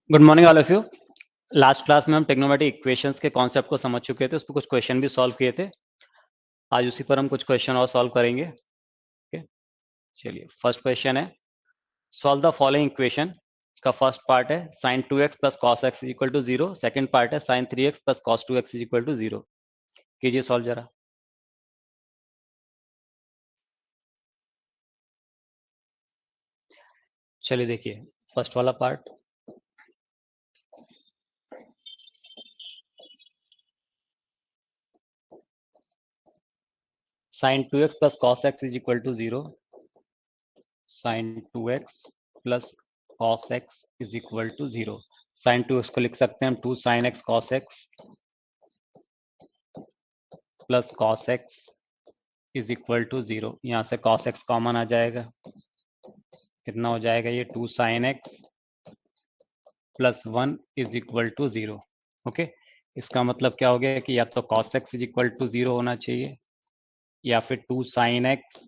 Good morning all of you. Last class में हम trigonometric equations के कॉन्सेप्ट को समझ चुके थे, उस पर कुछ क्वेश्चन भी सॉल्व किए थे। आज उसी पर हम कुछ क्वेश्चन और सॉल्व करेंगे। ओके, चलिए फर्स्ट क्वेश्चन है, सॉल्व द फॉलोइंग इक्वेशन। इसका फर्स्ट पार्ट है sine 2x plus cos x is equal to 0, second part है sine 3x plus cos 2x is equal to 0। कीजिए सॉल्व जरा। चलिए देखिए फर्स्ट वाला part, sine 2x plus cos x is equal to 0, sine 2x plus cos x is equal to 0। Sine 2x को लिख सकते हैं हम 2 sine x cos x plus cos x is equal to 0। यहाँ से कॉस एक्स कॉमन आ जाएगा, कितना हो जाएगा ये 2 sine x plus 1 is equal to 0। Okay, इसका मतलब क्या हो गया कि या तो cos x is equal to 0 होना चाहिए या फिर 2 sine x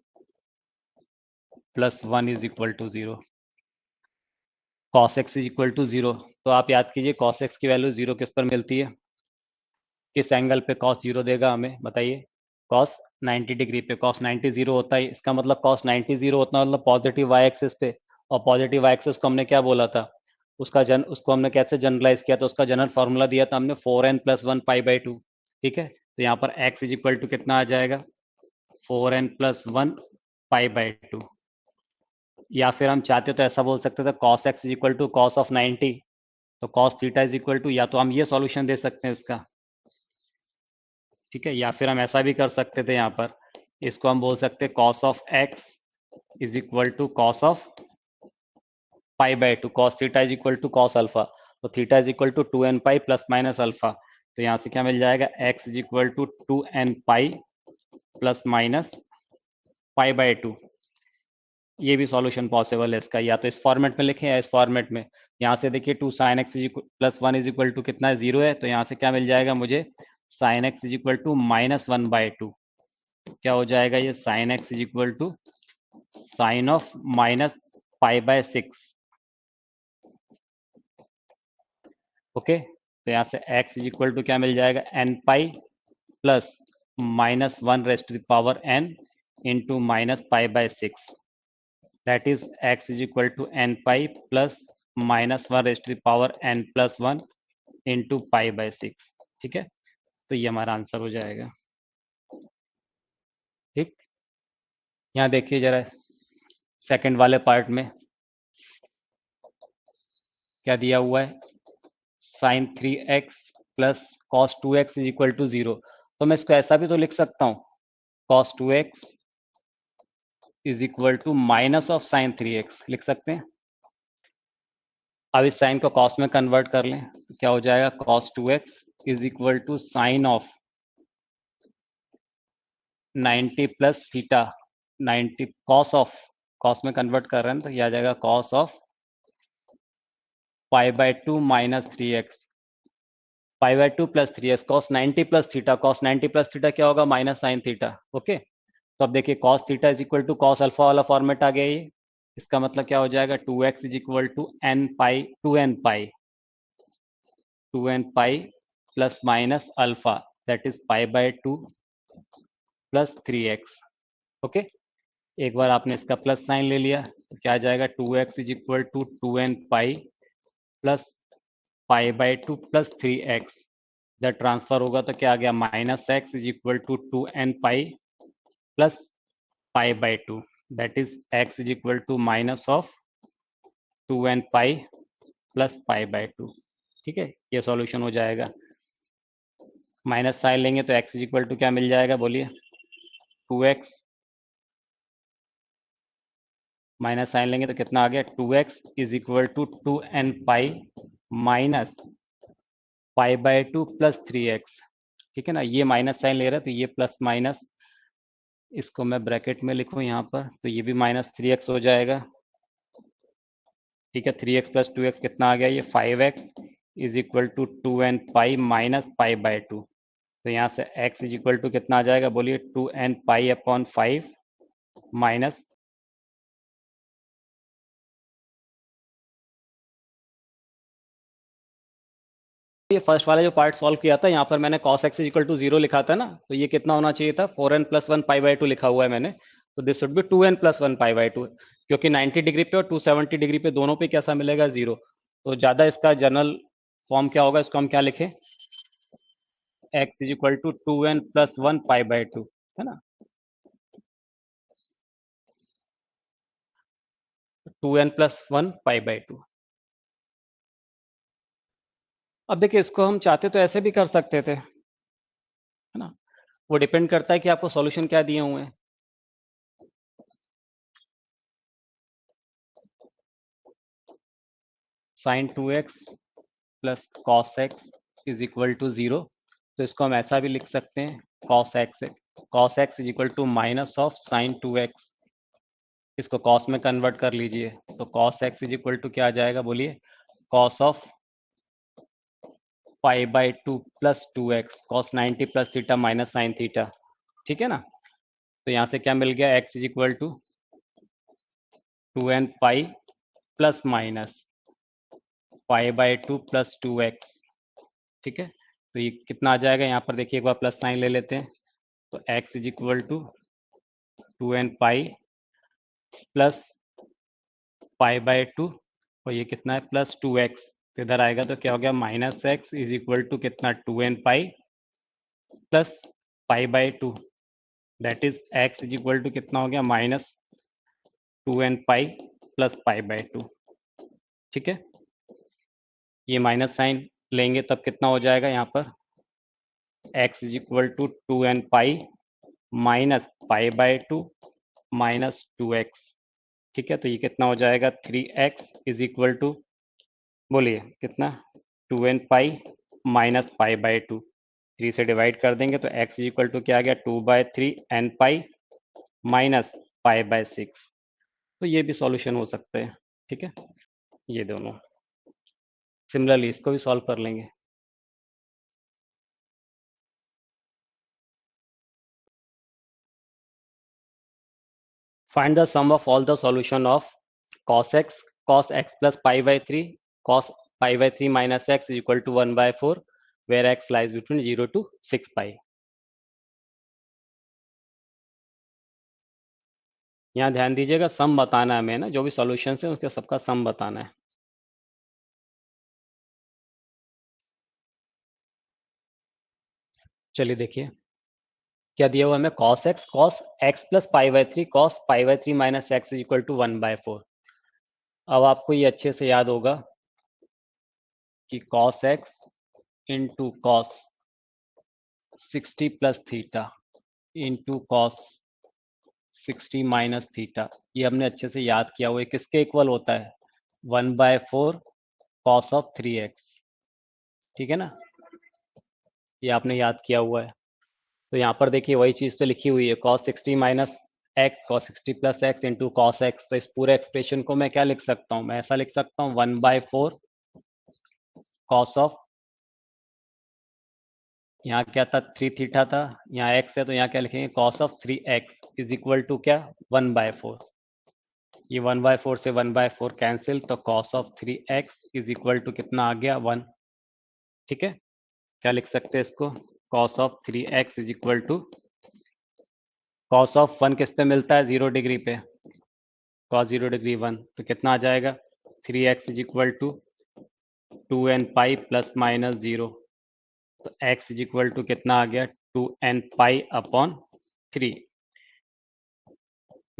plus 1 is equal to 0। Cos x is equal to 0, तो आप याद कीजिए कॉस एक्स की वैल्यू 0 किस पर मिलती है, किस एंगल पे कॉस 0 देगा हमें बताइए। कॉस 90 डिग्री पे कॉस 90 0 होता है, इसका मतलब कॉस 90 0 होता है मतलब पॉजिटिव वाई एक्सिस पे। और पॉजिटिव वाई एक्सिस को हमने क्या बोला था, उसको हमने कैसे जनरलाइज किया था, उसका जनरल फॉर्मूला दिया था हमने 4n+1 पाई बाई 2। ठीक है, तो यहाँ पर x इज इक्वल टू कितना आ जाएगा 4n+1 पाई बाई 2। या फिर हम चाहते तो ऐसा बोल सकते थे cos x is equal to cos of 90, तो cos theta is equal to, या तो हम ये सॉल्यूशन दे सकते हैं इसका। ठीक है, या फिर हम ऐसा भी कर सकते थे, यहाँ पर इसको हम बोल सकते हैं cos of x is equal to cos of pi by 2। Cos theta is equal to cos alpha, तो theta is equal to 2n pi plus minus alpha. तो यहाँ से क्या मिल जाएगा x is equal to 2n pi plus minus pi by 2। ये भी solution possible है इसका, या तो इस फॉर्मेट में लिखें या इस फॉर्मेट में। यहाँ से देखिए 2 sine x plus 1 is equal to कितना है 0 है, तो यहाँ से क्या मिल जाएगा मुझे sine x is equal to -1/2। क्या हो जाएगा ये sine x is equal to sine of -π/6। Okay, तो यहाँ से x इज इक्वल टू क्या मिल जाएगा n pi plus -1⁻n into -π/6। That is x is equal to n pi plus -1⁻n+1 into π/6। ठीक है, तो ये हमारा आंसर हो जाएगा। ठीक, यहाँ देखिए जरा सेकंड वाले पार्ट में क्या दिया हुआ है, sine 3x plus cos 2x is equal to 0। तो मैं इसको ऐसा भी तो लिख सकता हूँ cos 2x is equal to minus of sine 3x लिख सकते हैं। अब इस साइन को कॉस में कन्वर्ट कर लें तो क्या हो जाएगा cos 2x is equal to sine of 90 plus theta. 90 cos में कन्वर्ट कर रहे हैं तो ये आ जाएगा cos of π/2 minus 3x, π/2 plus 3x cos 90 plus theta. Cos 90 plus theta क्या होगा माइनस साइन थीटा। ओके, तो अब देखिए cos theta is equal to cos alpha वाला फॉर्मेट आ गया ये। इसका मतलब क्या हो जाएगा 2x is equal to n pi 2n pi plus minus alpha, that is π/2 plus 3x। Okay, एक बार आपने इसका प्लस साइन ले लिया तो क्या आ जाएगा 2x is equal to 2n pi plus π/2 plus 3x। जब ट्रांसफर होगा तो क्या आ गया minus x is equal to 2n pi plus π/2, that is x is equal to minus of 2n pi plus π/2। ठीक है, ये सॉल्यूशन हो जाएगा। माइनस साइन लेंगे तो x इज इक्वल टू क्या मिल जाएगा बोलिए 2x, माइनस साइन लेंगे तो कितना आ गया 2x is equal to 2n pi minus π/2 plus 3x। ठीक है ना, ये माइनस साइन ले रहा है तो ये प्लस माइनस, इसको मैं ब्रैकेट में लिखूं यहाँ पर तो ये भी -3x हो जाएगा। ठीक है, 3x प्लस 2x कितना आ गया ये 5x is equal to 2n pi minus π/2। तो यहाँ से x इज इक्वल टू कितना आ जाएगा बोलिए 2n पाई अपॉन 5 माइनस ये फर्स्ट वाला जो पार्ट सॉल्व किया था, यहाँ पर मैंने cos x इक्वल टू 0 लिखा था ना, तो ये कितना होना चाहिए था, 4n प्लस 1 पाई बाई 2 लिखा हुआ है मैंने, तो this should be 2n plus 1 pi by 2, क्योंकि 90 डिग्री पे और 270 डिग्री पे दोनों पे कैसा मिलेगा, 0। तो ज्यादा इसका जनरल फॉर्म क्या होगा, इसको हम क्या लिखें, x is equal to 2n plus 1 pi by 2, है ना, 2n प्लस 1 पाई बाई 2। अब देखिए, इसको हम चाहते तो ऐसे भी कर सकते थे, है ना, वो डिपेंड करता है कि आपको सॉल्यूशन क्या दिए हुए हैं। Sine 2x plus cos x is equal to 0, तो इसको हम ऐसा भी लिख सकते हैं, cos x is equal to minus of sine 2x, इसको कॉस में कन्वर्ट कर लीजिए, तो cos x is equal to क्या आ जाएगा, बोलिए, cos of pi by 2 plus 2x, cos 90 plus theta minus sine theta, ठीक है ना। तो यहाँ से क्या मिल गया, x is equal to 2n pi plus minus pi by 2 plus 2x, ठीक है। तो ये कितना आ जाएगा, यहाँ पर देखिए एक बार प्लस साइन ले लेते हैं, तो x is equal to 2n pi plus pi by 2, और ये कितना है, प्लस 2x, तो इधर आएगा तो क्या हो गया, minus x is equal to कितना, 2n pi plus pi by 2, that is x is equal to कितना हो गया, minus 2n pi plus pi by 2, ठीक है। ये माइनस साइन लेंगे तब कितना हो जाएगा, यहाँ पर x is equal to 2n pi minus pi by 2 minus 2x, ठीक है। तो ये कितना हो जाएगा, 3x इज इक्वल टू, बोलिए कितना, 2n pi minus pi by 2, 3 से डिवाइड कर देंगे तो x इज इक्वल टू क्या आ गया, 2/3 n pi minus pi by 6, तो ये भी सॉल्यूशन हो सकते हैं, ठीक है, ये दोनों। सिमिलरली इसको भी सॉल्व कर लेंगे। Find the sum of all the solution of cos x plus pi by 3, cos pi by 3 minus x is equal to 1/4, where x lies between 0 to 6 pi। यहाँ ध्यान दीजिएगा, सम बताना है हमें ना, जो भी सॉल्यूशन है उसके सबका सम बताना है। चलिए देखिए क्या दिया हुआ हमें, cos x plus pi by 3 cos pi by 3 minus x is equal to 1/4। अब आपको ये अच्छे से याद होगा कि cos x into cos 60 plus theta into cos 60 minus theta, ये हमने अच्छे से याद किया हुआ है, किसके इक्वल होता है, 1/4 cos ऑफ 3x, ठीक है ना, ये आपने याद किया हुआ है। तो यहाँ पर देखिए वही चीज तो लिखी हुई है, cos 60 minus x, cos 60 plus x into cos x, तो इस पूरे एक्सप्रेशन को मैं क्या लिख सकता हूँ, मैं ऐसा लिख सकता हूँ 1/4 cos ऑफ, यहाँ क्या था, 3 थीटा था, यहाँ x है तो यहाँ क्या लिखेंगे, cos of 3x is equal to क्या, 1/4, ये 1/4 से 1/4 कैंसिल, तो cos of 3x is equal to कितना आ गया, 1, ठीक है। क्या लिख सकते हैं इसको, cos of 3x is equal to, cos of 1 किस पे मिलता है, 0 डिग्री पे, cos 0 डिग्री 1, तो कितना आ जाएगा, 3x is equal to 2n pi plus minus 0, तो x इज इक्वल टू कितना आ गया, 2n pi upon 3,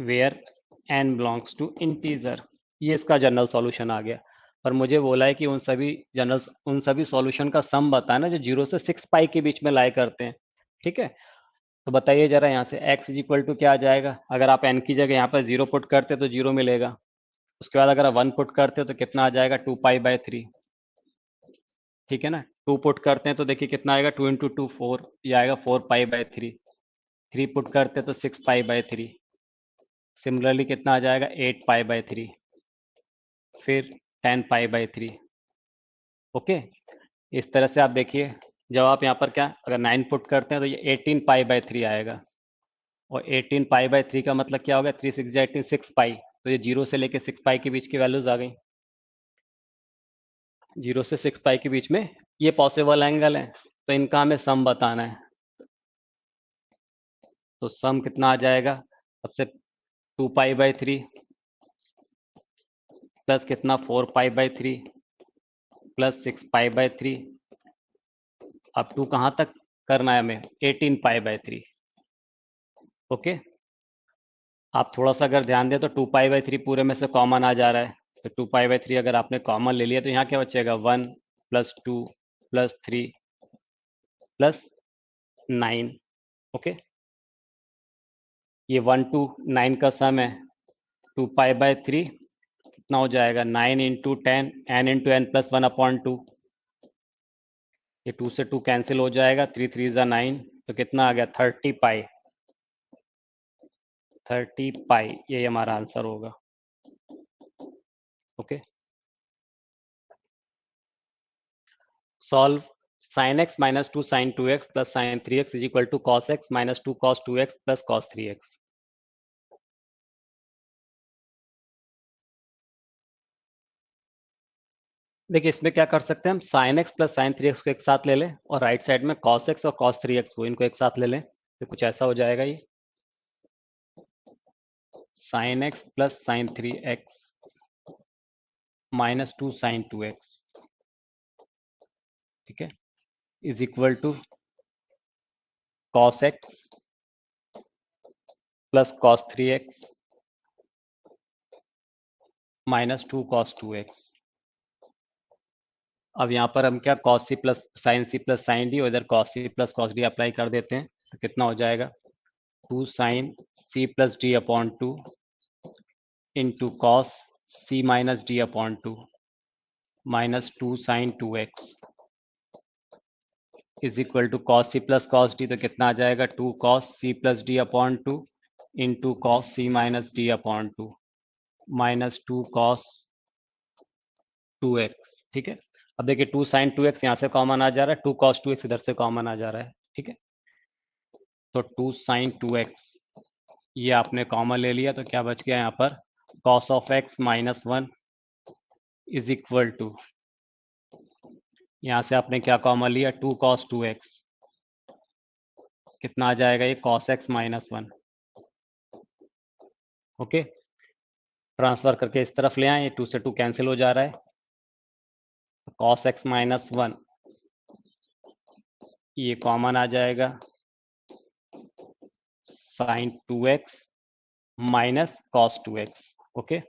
where n belongs to integer. ये इसका जनरल सॉल्यूशन आ गया। पर मुझे बोला है कि उन सभी सॉल्यूशन का सम बताना जो 0 से 6 पाई के बीच में लाई करते हैं, ठीक है। तो बताइए जरा, यहाँ से x इज इक्वल टू क्या आ जाएगा, अगर आप n की जगह यहाँ पर 0 पुट करते तो 0 मिलेगा, उसके बाद अगर आप 1 पुट करते हो तो कितना आ जाएगा, 2 पाई/3, ठीक है ना। 2 पुट करते हैं तो देखिए कितना आएगा, 2 इंटू 2 4, ये आएगा 4 पाई/3, 3 पुट करते हैं तो 6 पाई/3, सिमिलरली कितना आ जाएगा, 8 पाई/3, फिर 10 पाई/3, ओके। इस तरह से आप देखिए, जब आप यहाँ पर क्या, अगर 9 पुट करते हैं तो ये 18 पाई/3 आएगा, और 18 पाई/3 का मतलब क्या होगा, 3 6 18 6 पाई, तो ये 0 से लेके 6 पाई के बीच की वैल्यूज आ गई, 0 से 6 पाई के बीच में ये पॉसिबल एंगल है, तो इनका हमें सम बताना है। तो सम कितना आ जाएगा, सबसे 2π/3 प्लस कितना 4π/3 प्लस 6π/3 अब टू कहाँ तक करना है हमें, 18π/3। ओके, आप थोड़ा सा अगर ध्यान दें तो 2π/3 पूरे में से कॉमन आ जा रहा है। तो 2π/3 अगर आपने कॉमन ले लिया तो यहाँ क्या बचेगा, 1 + 2 + 3 + 9। ओके, ये 1 to 9 का सम है। 2π/3 कितना हो जाएगा, 9 × 10 n × n + 1/2। ये 2 से 2 कैंसिल हो जाएगा, 3 3 = 9, तो कितना आ गया 30π। 30π ये हमारा आंसर होगा। Okay, solve sin x - 2 sin 2x + sin 3x = cos x - 2 cos 2x + cos 3x। देखिए इसमें क्या कर सकते हैं हम, sin x + sin 3x को एक साथ ले लें और राइट साइड में cos x और cos 3x को, इनको एक साथ ले लें, तो कुछ ऐसा हो जाएगा ये, sin x + sin 3x - 2 sin 2x, ठीक है, is equal to cos x + cos 3x - 2 cos 2x। अब यहाँ पर हम क्या cos c + sin c + sin d और इधर cos c + cos d apply कर देते हैं, तो कितना हो जाएगा, 2 sin c + d/2 into cos c - d/2 - 2 sin 2x is equal to cos c + cos d, तो कितना आ जाएगा, 2 cos c + d/2 into cos c - d/2 - 2 cos 2x। ठीक है, अब देखिए 2 sin 2x यहाँ से कॉमन आ जा रहा है, 2 cos 2x इधर से कॉमन आ जा रहा है। ठीक है, तो 2 sin 2x ये आपने कॉमन ले लिया, तो क्या बच गया यहाँ पर, cos of x - 1 is equal to, यहाँ से आपने क्या कॉमन लिया, 2 cos 2x, कितना आ जाएगा ये, cos x - 1। ओके, ट्रांसफर करके इस तरफ ले आए, ये 2 से 2 कैंसिल हो जा रहा है, cos x - 1 ये कॉमन आ जाएगा, sin 2x - cos 2x, okay,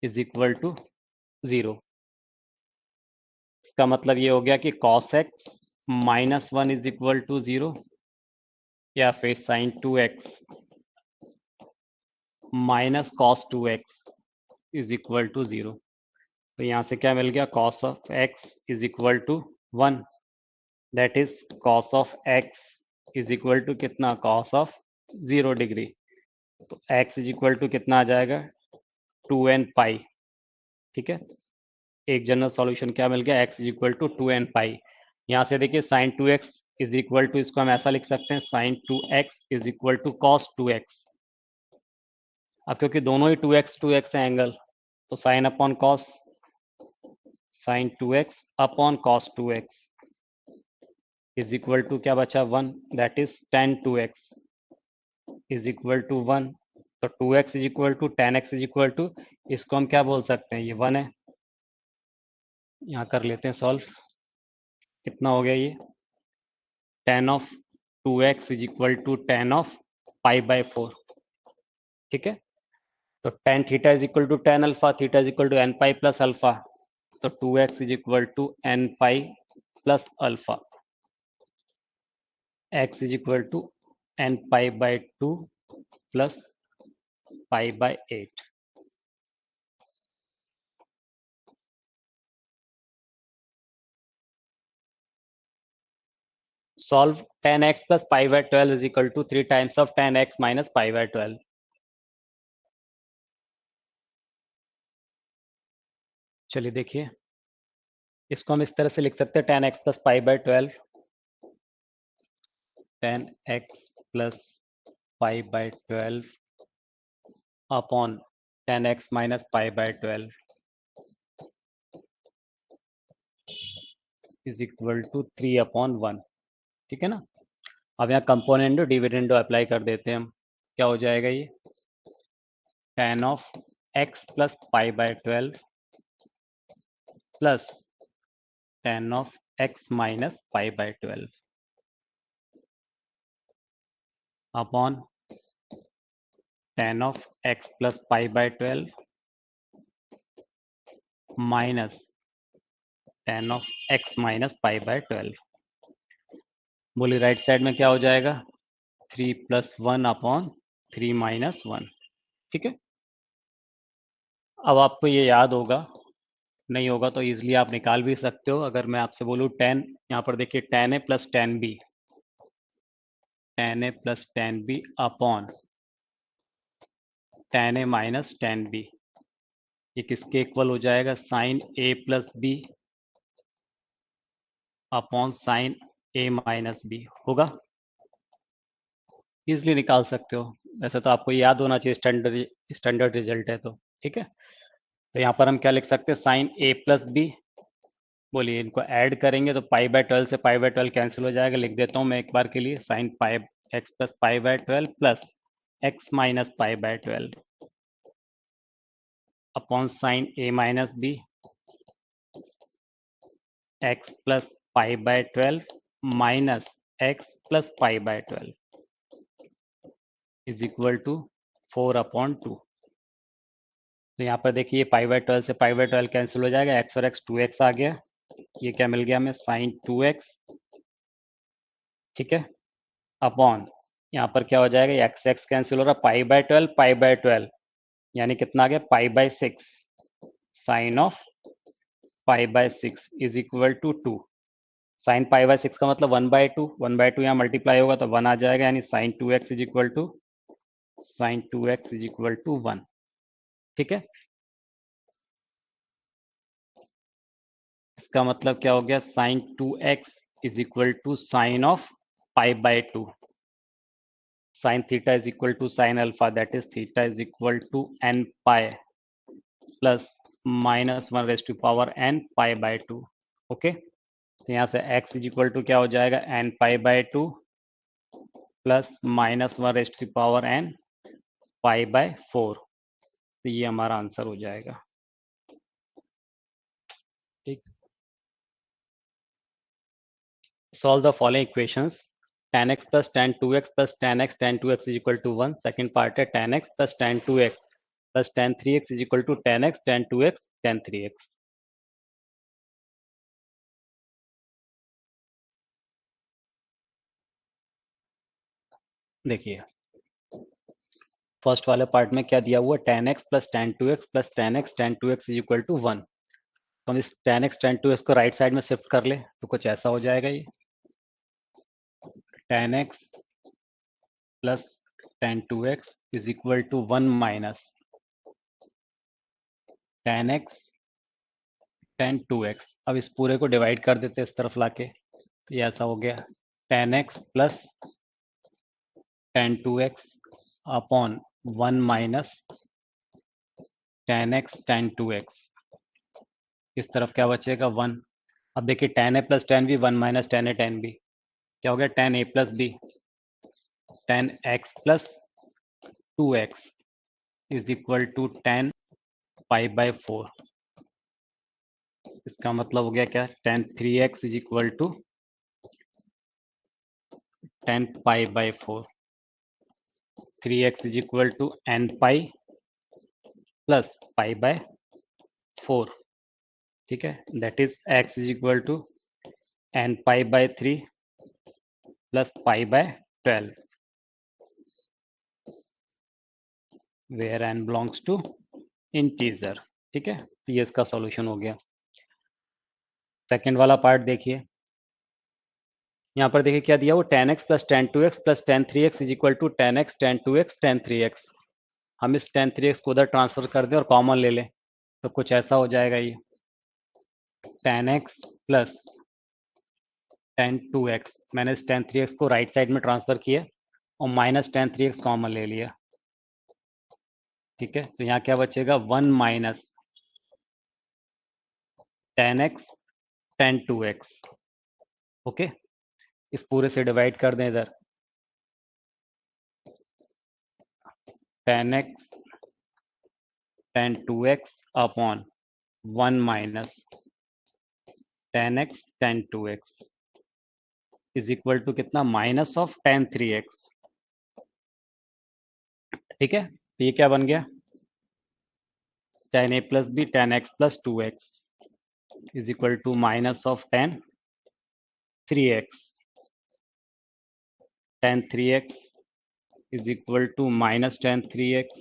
is equal to 0। इसका मतलब ये हो गया कि cos x - 1 is equal to 0, या फिर sin 2x - cos 2x is equal to 0। तो यहाँ से क्या मिल गया, cos of x is equal to 1, that is cos of x is equal to कितना, cos of 0 डिग्री। तो x इज इक्वल टू कितना आ जाएगा, 2nπ। ठीक है, एक जनरल सॉल्यूशन क्या मिल गया, x is equal to 2nπ। यहाँ से देखिए sin 2x is equal to, इसको हम ऐसा लिख सकते हैं, sin 2x is equal to cos 2x। अब क्योंकि दोनों ही 2x है एंगल, तो sin upon cos, sin 2x upon cos 2x is equal to क्या बचा, 1, that is tan 2x is equal to 1। तो 2x is equal to tan x is equal to, इसको हम क्या बोल सकते हैं, ये 1 है। यहाँ कर लेते हैं सॉल्व, कितना हो गया ये, tan of 2x is equal to tan of π/4। ठीक है, तो tan theta is equal to tan अल्फा, theta is equal to nπ plus alpha, तो 2x is equal to nπ plus alpha, x is equal to nπ/2 plus π/8। Solve tan x plus π/12 is equal to 3 times of tan x minus π/12। चलिए देखिए, इसको हम इस तरह से लिख सकते हैं, tan x plus π/12, tan x plus π/12 upon tan x minus π/12। Is equal to 3/1, ठीक है ना। अब यहाँ कंपोनेंडो डिविडेंडो अप्लाई कर देते हैं हम, क्या हो जाएगा ये tan of x plus pi by 12 plus tan of x minus pi by 12 upon tan of x plus pi by 12 minus tan of x minus pi by 12। बोली राइट साइड में क्या हो जाएगा 3+1 अपॉन 3-1, ठीक है। अब आपको ये याद होगा, नहीं होगा तो इजीली आप निकाल भी सकते हो। अगर मैं आपसे बोलूँ tan, यहाँ पर देखिए tan a plus tan b, tan a plus tan b upon tan a minus tan b, ये किसके इक्वल हो जाएगा sine a plus b upon sine a minus b होगा। इजिली निकाल सकते हो, वैसे तो आपको याद होना चाहिए, स्टैंडर्ड रिजल्ट है तो, ठीक है। तो यहाँ पर हम क्या लिख सकते हैं साइन a प्लस बी, बोलिए इनको ऐड करेंगे तो पाई बाय 12 से पाई बाय 12 कैंसिल हो जाएगा। लिख देता हूँ मैं एक बार के लिए sine pi x plus pi by 12 plus x minus pi by 12 upon sine a minus b x plus pi by 12 minus x plus pi by 12 is equal to 4/2। तो यहाँ पर देखिए पाई बाय 12 से पाई बाय 12 कैंसिल हो जाएगा, x और x 2x आ गया, ये क्या मिल गया हमें साइन 2x, ठीक है, अपॉन यहाँ पर क्या हो जाएगा एक्स एक्स कैंसिल हो रहा, पाई बाय 12 यानी कितना आ गया pi by 6 sine of pi by 6 is equal to 2। Sine pi by 6 का मतलब 1/2, 1/2 यहाँ मल्टीप्लाई होगा तो 1 आ जाएगा, यानी sine 2x is equal to sine 2x is equal to 1, ठीक है। इसका मतलब क्या हो गया sine 2x is equal to sine of pi by 2, sine theta is equal to sine alpha, that is theta is equal to n pi plus -1 pi by 2, okay. तो यहाँ से x इज इक्वल टू क्या हो जाएगा n pi by 2 plus -1 pi by 4, तो ये हमारा answer हो जाएगा, ठीक। Solve the following equations, tan x plus tan 2x plus tan x tan 2x is equal to 1। Second part है tan x plus tan 2x plus tan 3x is equal to tan x tan 2x tan 3x। देखिए first वाले part में क्या दिया हुआ tan x plus tan 2x plus tan x tan 2x is equal to 1। तो हम इस tan x tan 2x को राइट साइड में शिफ्ट कर ले तो कुछ ऐसा हो जाएगा, ये tan x plus tan 2x is equal to 1 minus tan x tan 2x। अब इस पूरे को डिवाइड कर देते इस तरफ लाके, तो ये ऐसा हो गया tan x plus tan 2x upon 1 minus tan x tan 2x। इस तरफ क्या बचेगा 1। अब देखिए tan a plus tan b 1 minus tan a tan b, क्या हो गया tan a plus b tan x plus 2x is equal to tan pi by 4। इसका मतलब हो गया क्या tan 3x is equal to tan pi by 4, 3x is equal to n pi plus pi by 4, ठीक है, that is x is equal to n pi by 3 plus pi by 12 where n belongs to integer, ठीक है। तो ये इसका solution हो गया। Second वाला पार्ट देखिए, यहाँ पर देखिए क्या दिया वो tan x plus tan 2x plus tan 3x is equal to tan x tan 2x tan 3x। हम इस tan 3x को उधर ट्रांसफर कर दें और कॉमन ले लें तो कुछ ऐसा हो जाएगा, ये tan x plus tan 2x, मैंने इस tan 3x को राइट साइड में ट्रांसफर किया और माइनस tan 3x कॉमन ले लिया, ठीक है। तो यहाँ क्या बचेगा 1 minus tan x tan 2x, okay, इस पूरे से डिवाइड कर दें इधर, 10x tan 2x upon 1 minus 10x tan 2x is equal to कितना, माइनस ऑफ tan 3x। ठीक है, तो ये क्या बन गया, tan a plus b tan x plus 2x is equal to minus of tan 3x। tan 3x is equal to minus tan 3x,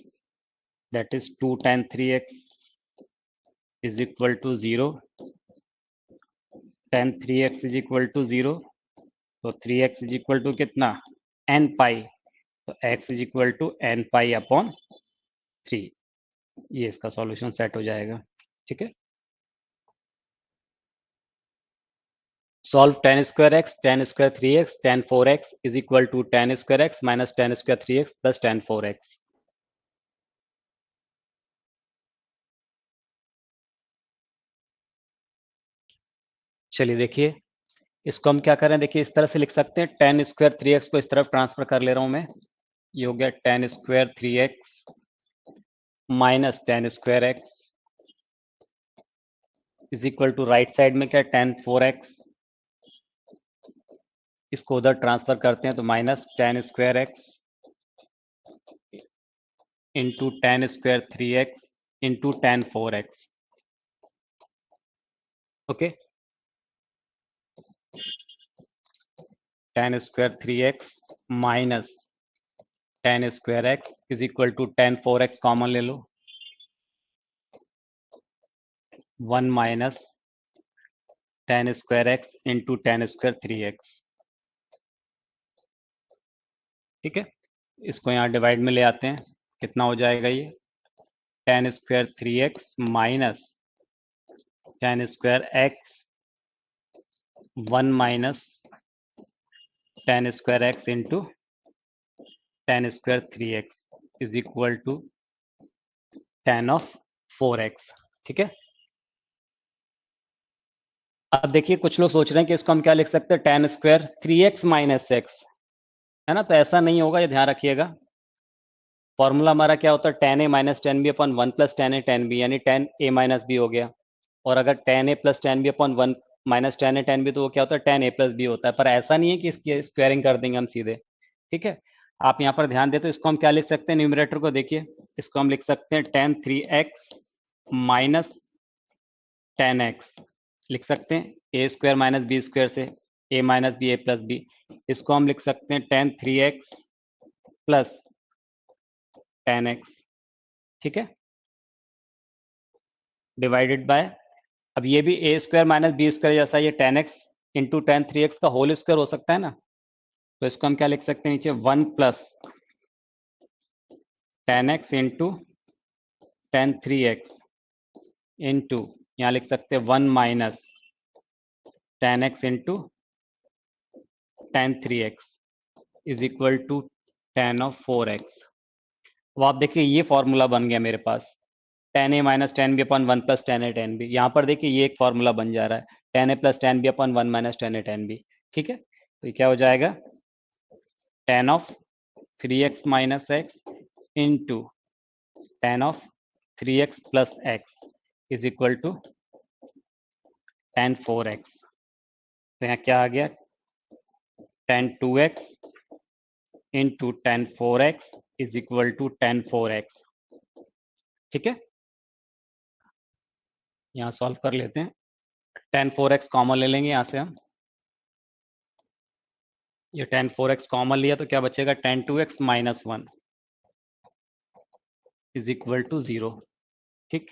that is 2 tan 3x is equal to 0। tan 3x is equal to 0, तो 3x is equal to कितना, n pi, तो x is equal to n pi upon 3। ये इसका solution set हो जाएगा। ठीक है, solve tan square x tan square 3x tan 4x is equal to tan square x minus tan square 3x plus tan 4x। चलिए देखिए, इसको हम क्या करें, देखिए इस तरह से लिख सकते हैं, tan स्क्वायर 3x को इस तरफ ट्रांसफर कर ले रहा हूं मैं, ये हो गया tan square 3x minus tan square x is equal to right side में क्या, tan 4x, इसको उधर ट्रांसफर करते हैं तो minus tan square x into tan square 3x into tan 4x। Okay, tan square 3x minus tan square x is equal to tan 4x common ले लो, 1 minus tan square x into tan square 3x। ठीक है, इसको यहाँ divide में ले आते हैं, कितना हो जाएगा ये, tan square 3x minus tan square x 1 minus tan square x into tan square 3x is equal to tan of 4x। ठीक है, अब देखिए कुछ लोग सोच रहे हैं कि इसको हम क्या लिख सकते हैं, tan square 3x minus x, है ना, तो ऐसा नहीं होगा, ये ध्यान रखिएगा। फॉर्मूला हमारा क्या होता है, tan a minus tan b upon 1 plus tan a tan b, यानी tan a माइनस b हो गया, और अगर tan a plus tan b upon 1 minus tan a tan b, तो वो क्या होता है, tan a प्लस b होता है, पर ऐसा नहीं है कि इसकी स्क्वायरिंग कर देंगे हम सीधे। ठीक है, आप यहाँ पर ध्यान दें तो इसको हम क्या लिख सकते हैं, न्यूमरेटर को देखिए, इसको हम लिख सकते हैं tan 3x minus tan x, लिख सकते हैं a square minus b square से a minus b a plus b, इसको हम लिख सकते हैं tan 3x plus tan x। ठीक है, डिवाइडेड बाय, अब ये भी a square minus b square जैसा, ये tan x into tan 3x का होल स्क्वायर हो सकता है ना, तो इसको हम क्या लिख सकते हैं नीचे, 1 plus tan x into tan 3x into, यहाँ लिख सकते हैं 1 minus tan x into tan 3x is equal to tan of 4x। अब आप देखिए ये फॉर्मूला बन गया मेरे पास, tan a minus tan b upon 1 plus tan a tan b, यहाँ पर देखिए ये एक फॉर्मूला बन जा रहा है, tan a plus tan b upon 1 minus tan a tan b। ठीक है, तो ये क्या हो जाएगा, tan of 3x minus x into tan of 3x plus x is equal to tan 4x। तो यहाँ क्या आ गया, tan 2x into tan 4x is equal to tan 4x। ठीक है, यहाँ सॉल्व कर लेते हैं, tan 4x कॉमन ले लेंगे यहाँ से हम, ये tan 4x कॉमन लिया तो क्या बचेगा, tan 2x minus 1 is equal to 0। ठीक,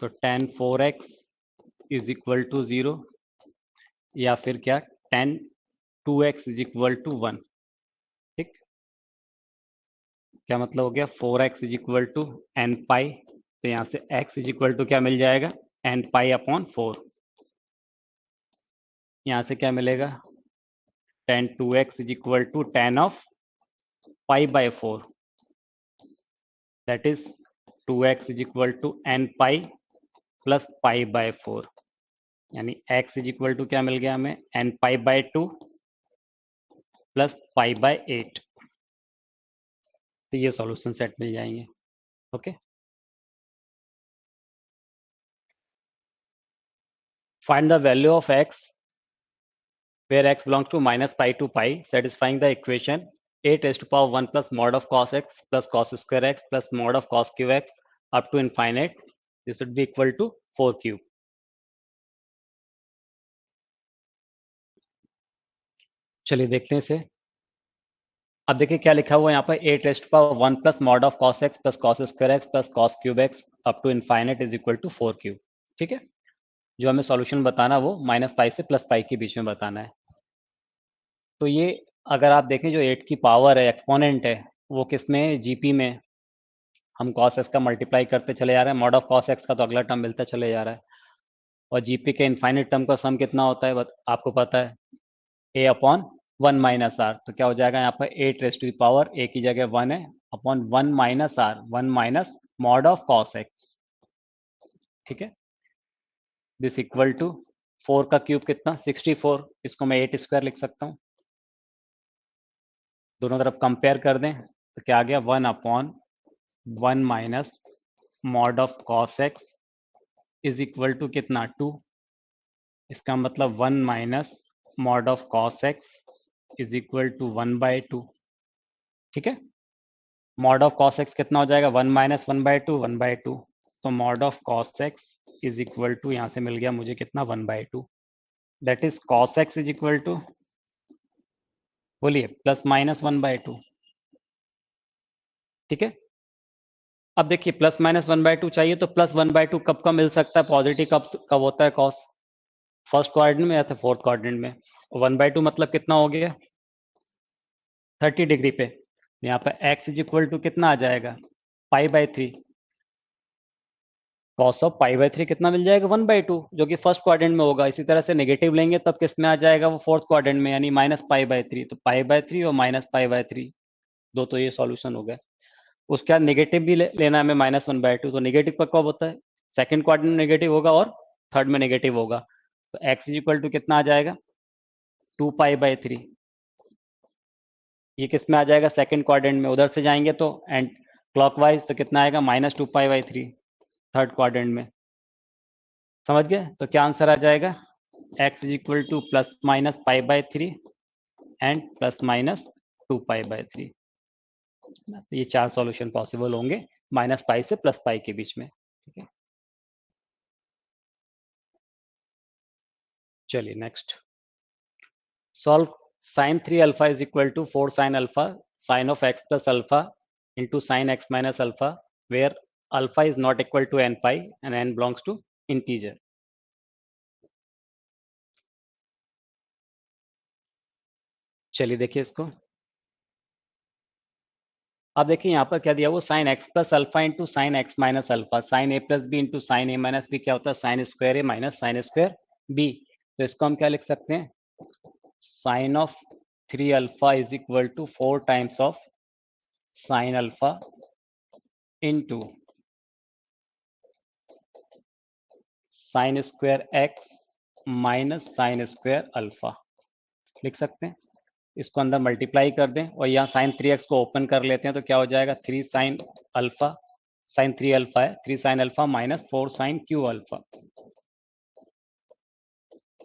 तो tan 4x is equal to 0, या फिर क्या, tan 2x is equal to 1। ठीक, क्या मतलब हो गया, 4x is equal to n pi, तो यहाँ से x इज इक्वल टू क्या मिल जाएगा, n पाई अपॉन 4। यहाँ से क्या मिलेगा, tan 2x is equal to tan of pi by 4, that is 2x is equal to n pi plus pi by 4। यानी x इज इक्वल टू क्या मिल गया हमें, n pi by 2 plus pi bye 8। तो ये सॉल्यूशन सेट मिल जाएंगे। Okay, find the value of x where x belongs to minus pi to pi, satisfying the equation a raised to power 1 plus mod of cos x plus cos square x plus mod of cos cube x up to infinite. This would be equal to 4 cube. चलिए देखते हैं इसे। अब देखिए क्या लिखा हुआ है यहाँ पर, a raised to power 1 plus mod of cos x plus cos square x plus cos cube x up to infinite is equal to 4 cube। ठीक है, जो हमें सॉल्यूशन बताना वो माइनस पाई से प्लस पाई के बीच में बताना है। तो ये अगर आप देखें जो 8 की पावर है, एक्सपोनेंट है, वो किस में है, जीपी में। हम cos x का मल्टीप्लाई करते चले जा रहे हैं, मॉड ऑफ cos x का तो अगला टर्म मिलता चले जा रहा है। और जीपी के इनफाइनाइट टर्म का सम कितना होता है आपको पता है, a अपॉन 1 माइनस आर। तो क्या हो जाएगा यहाँ पर 8 raise to the power a की जगह 1 है upon 1 minus r, 1 minus mod of cos x। ठीक है, दिस इक्वल टू 4 का क्यूब कितना 64, इसको मैं 8 स्क्वायर लिख सकता हूँ। दोनों तरफ कंपेयर कर दें तो क्या आ गया, 1 upon 1 minus mod of cos x is equal to कितना 2। इसका मतलब 1 minus mod of cos x is equal to 1 by 2। ठीक है, मॉड ऑफ cos x कितना हो जाएगा, 1 माइनस 1 बाई 2, 1 बाई 2। तो mod of cos x is equal to, यहाँ से मिल गया मुझे कितना, 1 by 2। That is cos x is equal to, बोलिए, प्लस माइनस 1 बाई 2। ठीक है, अब देखिए प्लस माइनस 1 बाई 2 चाहिए, तो प्लस 1 बाई 2 कब का मिल सकता है, पॉजिटिव कब कब होता है cos, फर्स्ट क्वाड्रेंट में या तो फोर्थ क्वाड्रेंट में। 1 बाई 2 मतलब कितना हो गया, 30 डिग्री पे। यहाँ पर x इज इक्वल टू कितना आ जाएगा, पाई by 3। Cos of pi by 3 कितना मिल जाएगा, 1 बाई 2, जो कि फर्स्ट क्वाड्रेंट में होगा। इसी तरह से नेगेटिव लेंगे तब किस में आ जाएगा, वो फोर्थ क्वाड्रेंट में, यानी माइनस पाई बाई 3। तो पाई बाई 3 और माइनस पाई बाई 3 दो, तो ये सॉल्यूशन हो गया। उसके बाद नेगेटिव भी लेना है हमें, माइनस 1 बाई 2। तो नेगेटिव का कब होता है, सेकंड क्वाड्रेंट में नेगेटिव होगा और थर्ड में नेगेटिव होगा। तो x इज इक्वल टू कितना आ जाएगा, 2 पाई बाई 3। ये किस में आ जाएगा, सेकंड क्वाड्रेंट में। उधर से जाएंगे तो एंड क्लॉकवाइज, तो कितना आएगा, minus 2 pi by 3 third quadrant में। समझ गए, तो क्या आंसर आ जाएगा, x is equal to plus minus pi by 3 and plus minus 2 pi by 3। ये चार सॉल्यूशन पॉसिबल होंगे माइनस पाई से प्लस पाई के बीच में। ठीक है, चलिए next, solve sine 3 alpha is equal to 4 sine alpha sine of x plus alpha into sine x minus alpha where alpha is not equal to n pi and n belongs to integer. चलिए देखिए इसको। अब देखिए यहाँ पर क्या दिया, वो sine x plus alpha into sine x minus alpha sine a plus B into sine a minus B क्या होता है, sine square a minus sine square b। तो इसको हम क्या लिख सकते हैं, sine of 3 alpha is equal to 4 times of sine alpha into sine square x minus sine square alpha लिख सकते हैं। इसको अंदर मल्टीप्लाई कर दें और यहाँ साइन 3x को ओपन कर लेते हैं, तो क्या हो जाएगा, 3 साइन अल्फा, साइन 3 अल्फा है, 3 sine alpha minus 4 sine cube alpha.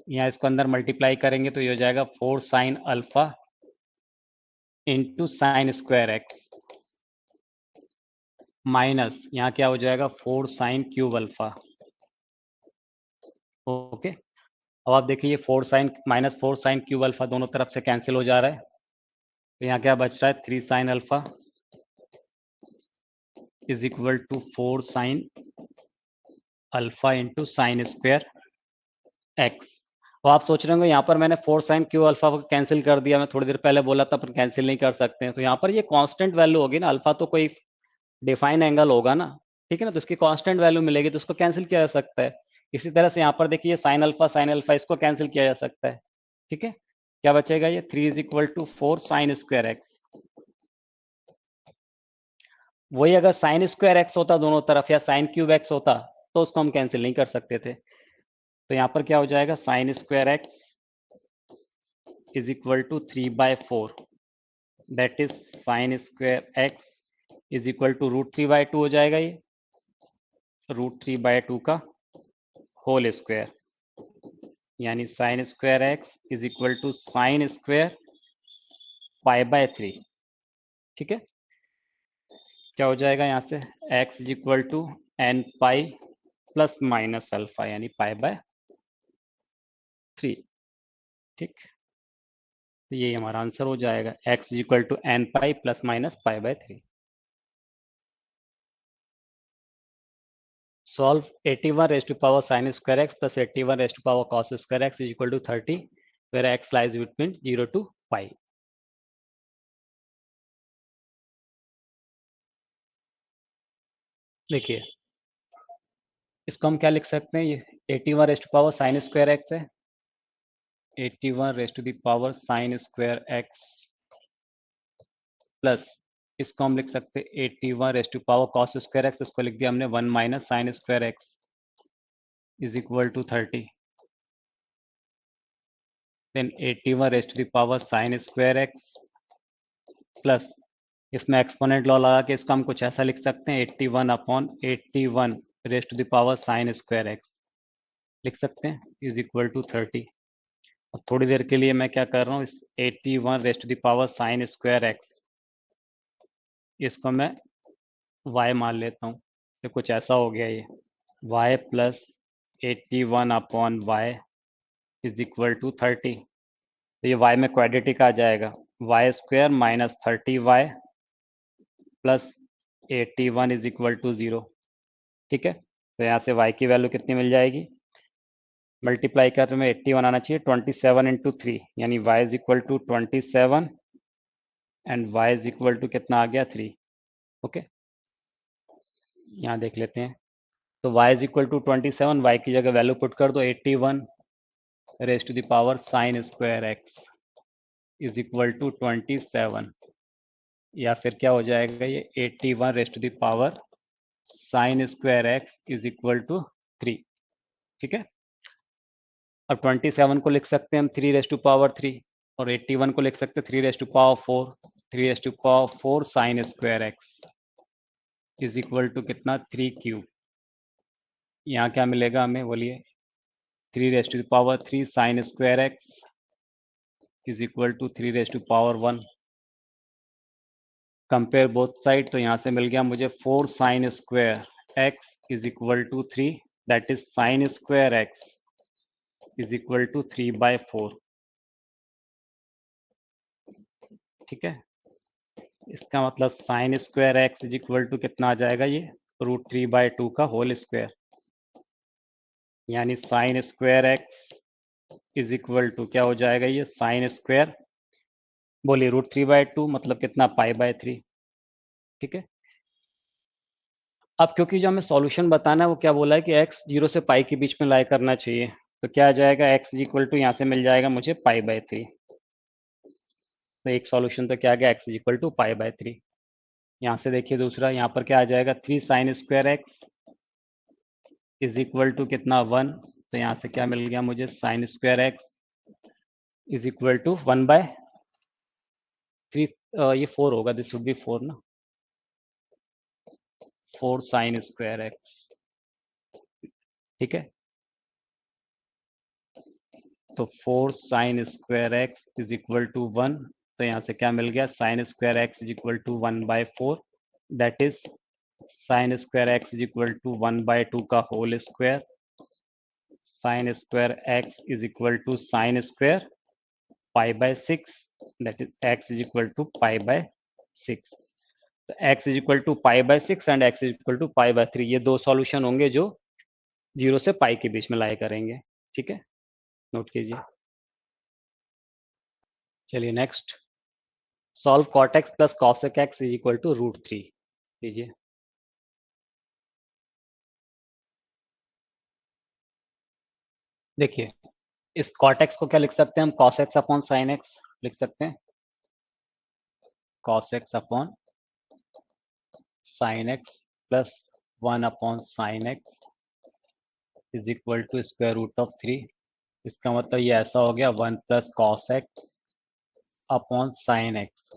यहाँ इसको अंदर मल्टीप्लाई करेंगे तो ये हो जाएगा 4 sine alpha into sine square x minus यहाँ क्या हो जाएगा, 4 साइन क्यूब अल्फा। ओके, अब आप देखिए ये 4 sine minus 4 sine cube alpha दोनों तरफ से कैंसिल हो जा रहा है। तो यहाँ क्या बच रहा है, 3 sine alpha is equal to 4 sine alpha into sine square X. अब आप सोच रहे होंगे यहाँ पर मैंने 4 साइन क्यू अल्फा को कैंसिल कर दिया, मैं थोड़ी देर पहले बोला था पर कैंसिल नहीं कर सकते हैं। तो यहाँ पर ये कांस्टेंट वैल्यू होगी ना, अल्फा तो कोई डिफाइन एंगल होगा ना, ठीक है ना, तो इसकी कांस्टेंट वैल्यू मिलेगी तो उसको कैंसिल किया जा सकता है। इसी तरह से यहाँ पर देखिए साइन अल्फा इसको कैंसिल किया जा सकता है। ठीक है, क्या बचेगा, ये 3 is equal to 4 sine square X. वही अगर साइन स्क्वायर एक्स होता दोनों तरफ या साइन क्यूब एक्स होता तो उसको हम कैंसिल नहीं कर सकते थे। तो यहाँ पर क्या हो जाएगा, sine square x is equal to 3/4, that is sine square x is equal to √3/2 हो जाएगा, ये √3/2 का होल स्क्वायर, यानी sine square x is equal to sine square π/3। ठीक है, क्या हो जाएगा यहाँ से, x is equal to N pi plus minus alpha, यानी π/3। ठीक, तो यही हमारा आंसर हो जाएगा, x is equal to N pi plus minus π/3। Solve 81 raised to power sin square x plus 81 raised to power cos square x is equal to 30, where x lies between 0 to π। देखिए, इसको हम क्या लिख सकते हैं, ये 81 raised to power sin square x है, 81 raised to the power sin square x plus इसको हम लिख सकते हैं 81 raised to power cos square X, इसको लिख दिया हमने 1 minus sine square x is equal to 30, then 81 raised to the power sine square X plus इसमें एक्सपोनेंट लॉ लगा के इसको हम कुछ ऐसा लिख सकते हैं 81/81 raised to the power sine square X लिख सकते हैं इज इक्वल टू 30। अब थोड़ी देर के लिए मैं क्या कर रहा हूँ, इस 81 raised to the power sine square X इसको मैं y मान लेता हूँ, तो कुछ ऐसा हो गया ये y plus 81/y is equal to 30, तो ये y में क्वाड्रेटिक आ जाएगा, Y square minus 30y plus 81 is equal to 0। ठीक है, तो यहाँ से y की वैल्यू कितनी मिल जाएगी, मल्टीप्लाई कर में 81 आना चाहिए, 27 इंटू 3, यानी y is equal to 27 and y is equal to कितना आ गया 3। ओके, यहाँ देख लेते हैं, तो y is equal to 27, y की जगह वैल्यू पुट कर दो 81 raise to the power sine square x is equal to 27, या फिर क्या हो जाएगा ये 81 raise to the power sine square x is equal to 3। ठीक है, अब 27 को लिख सकते हैं हम 3 रेज टू पावर 3 और 81 को लिख सकते हैं 3 raise to power 4, 3 raise to power 4 sine square x is equal to कितना 3 क्यूब। यहाँ क्या मिलेगा हमें बोलिए, 3 raise to power 3 sine square x is equal to 3 raise to power 1। Compare both side, तो यहाँ से मिल गया मुझे 4 sine square x is equal to 3, that is sine square x is equal to 3/4। ठीक है, इसका मतलब sine square x is equal to कितना आ जाएगा, ये √3/2 का होल स्क्वायर, यानी sine square x is equal to क्या हो जाएगा, ये साइन स्क्वायर बोलिए √3/2 मतलब कितना π/3। ठीक है, अब क्योंकि जो हमें सॉल्यूशन बताना है वो क्या बोला है कि x 0 से पाई के बीच में लाई करना चाहिए, तो क्या आ जाएगा x इज इक्वल टू यहाँ से मिल जाएगा मुझे π/3। तो एक सॉल्यूशन तो क्या आ गया, x इज इक्वल टू π/3। यहाँ से देखिए दूसरा, यहाँ पर क्या आ जाएगा 3 sine square x is equal to कितना 1, तो यहाँ से क्या मिल गया मुझे sine square x is equal to 1/3, ये 4 होगा, दिस शुड बी 4 ना, 4 साइन स्क्वायर एक्स। ठीक है, तो 4 sine square x is equal to 1, तो यहाँ से क्या मिल गया, sine square x is equal to 1/4, that is sine square x is equal to 1/2 का whole square, sine square x is equal to sine square π/6, that is x is equal to π/6। तो x is equal to π/6 and x is equal to π/3, ये दो solution होंगे जो 0 से पाई के बीच में लाई करेंगे। ठीक है, नोट कीजिए। चलिए next, solve cot x plus cosec x is equal to √3 लीजिए। देखिए, इस cot x को क्या लिख सकते हैं हम, cos x upon sin x लिख सकते हैं, cos x upon sin x plus 1 upon sin x is equal to square root of 3। इसका मतलब ये ऐसा हो गया 1 plus cos X upon sine x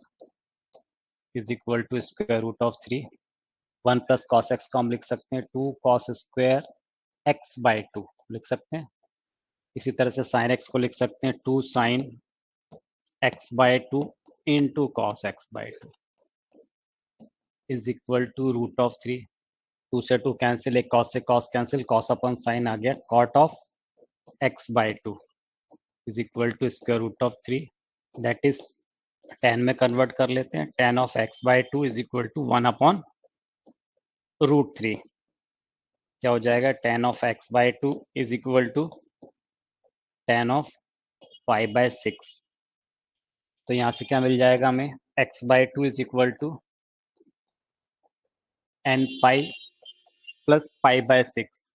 is equal to square root of 3। 1 plus cos X को हम लिख सकते हैं 2 कॉस स्क्वायर एक्स बाई 2 लिख सकते हैं। इसी तरह से साइन एक्स को लिख सकते हैं 2 sine X by 2 into cos X by 2 is equal to root of 3। 2 से 2 कैंसिल, एक कॉस से cos cancel, cos upon sine आ गया cot of X by 2 is equal to square root of 3। That is 10 में convert कर लेते हैं। 10 of X by 2 is equal to 1 upon root 3। क्या हो जाएगा 10 of X by 2 is equal to 10 of 5 by 6। तो यहाँ से क्या मिल जाएगा हमें, X by 2 is equal to N pi plus pi by 6।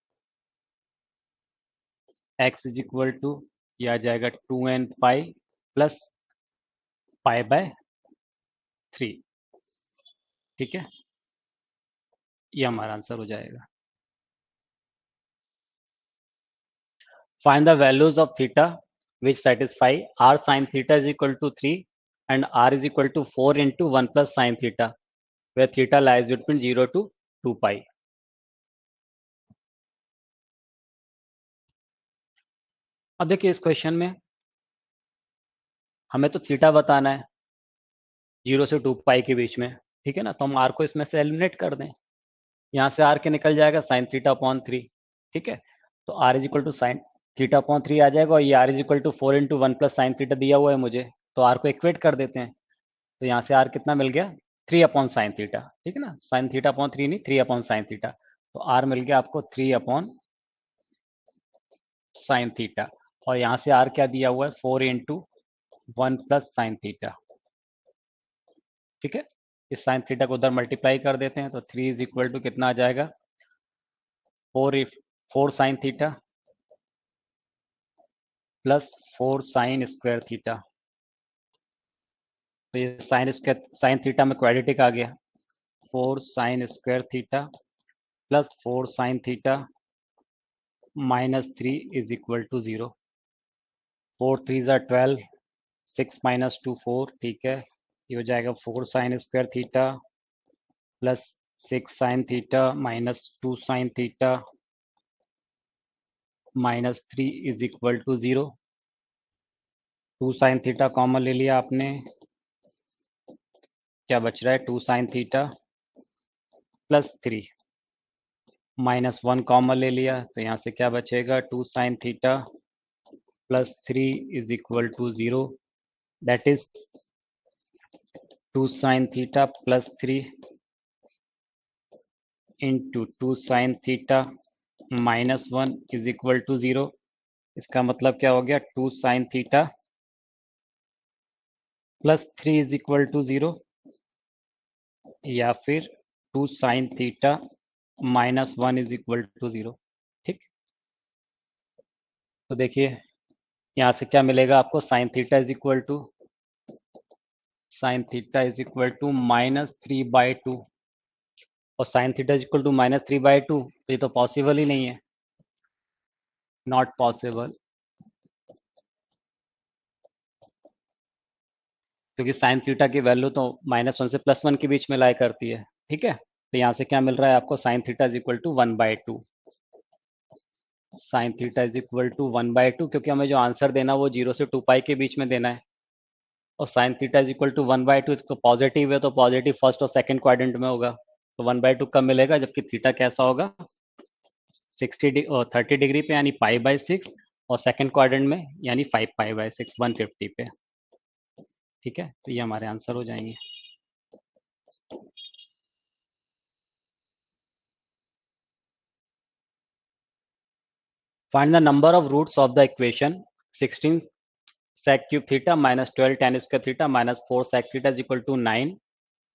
एक्स इज इक्वल टू ये आ जाएगा 2n pi plus pi by 3। ठीक है, ये हमारा आंसर हो जाएगा। Find the values of theta which satisfy r sin theta is equal to 3 and r is equal to 4 into 1 plus sin theta where theta lies between 0 to 2 pi। अब देखिए इस question में हमें तो थीटा बताना है 0 से 2 पाई के बीच में, ठीक है ना। तो हम r को इसमें से एलिमिनेट कर दें, यहाँ से r के निकल जाएगा साइन थीटा अपॉन 3। ठीक है, तो r is equal to sine theta upon 3 आ जाएगा और ये r is equal to 4 into 1 plus sine theta दिया हुआ है मुझे, तो r को इक्वेट कर देते हैं। तो यहाँ से r कितना मिल गया 3 अपॉन साइन थीटा, ठीक है ना। साइन थीटा अपॉन 3 नहीं, 3 अपॉन साइन थीटा। तो r मिल गया आपको 3 अपॉन साइन थीटा और यहाँ से r क्या दिया हुआ है 4 इंटू 1 प्लस साइन थीटा। ठीक है, इस साइन थीटा को उधर मल्टीप्लाई कर देते हैं तो 3 इज इक्वल टू कितना आ जाएगा 4 sine theta plus 4 sine square theta. तो ये साइन थीटा में क्वाड्रेटिक आ गया, 4 sine square theta plus 4 sine theta minus 3 is equal to 0। 4 3 ज़ा 12, 6 माइनस 2 4। ठीक है, ये हो जाएगा 4 sine square theta plus 6 sine theta minus 2 sine theta minus 3 is equal to 0। 2 sine theta common ले लिया आपने, क्या बच रहा है 2 sine theta plus 3 minus 1 common ले लिया, तो यहाँ से क्या बचेगा 2 sine theta plus 3 is equal to 0। That is 2 sine theta plus 3 into 2 sine theta minus 1 is equal to 0। इसका मतलब क्या हो गया 2 sine theta plus 3 is equal to 0 या फिर 2 sine theta minus 1 is equal to 0। ठीक, तो देखिए यहाँ से क्या मिलेगा आपको sine theta is equal to minus 3 by 2 और sine theta is equal to minus 3 by 2, तो ये तो पॉसिबल ही नहीं है, नॉट पॉसिबल, क्योंकि साइन थीटा की वैल्यू तो -1 से +1 के बीच में लाई करती है। ठीक है, तो यहाँ से क्या मिल रहा है आपको sine theta is equal to 1 by 2। Sine theta is equal to 1 by 2, क्योंकि हमें जो आंसर देना वो 0 से 2 पाई के बीच में देना है और sine theta is equal to 1 by 2 इसको पॉजिटिव है तो पॉजिटिव फर्स्ट और सेकंड क्वाड्रेंट में होगा, तो 1 बाई 2 कब मिलेगा जबकि थीटा कैसा होगा 30 डिग्री पे यानी पाई बाई 6 और सेकंड क्वाड्रेंट में यानी 5 पाई बाई 6 150 पे। ठीक है, तो ये हमारे आंसर हो जाएंगे। Find the number of roots of the equation 16 sec cube theta minus 12 tan square theta minus 4 sec theta is equal to 9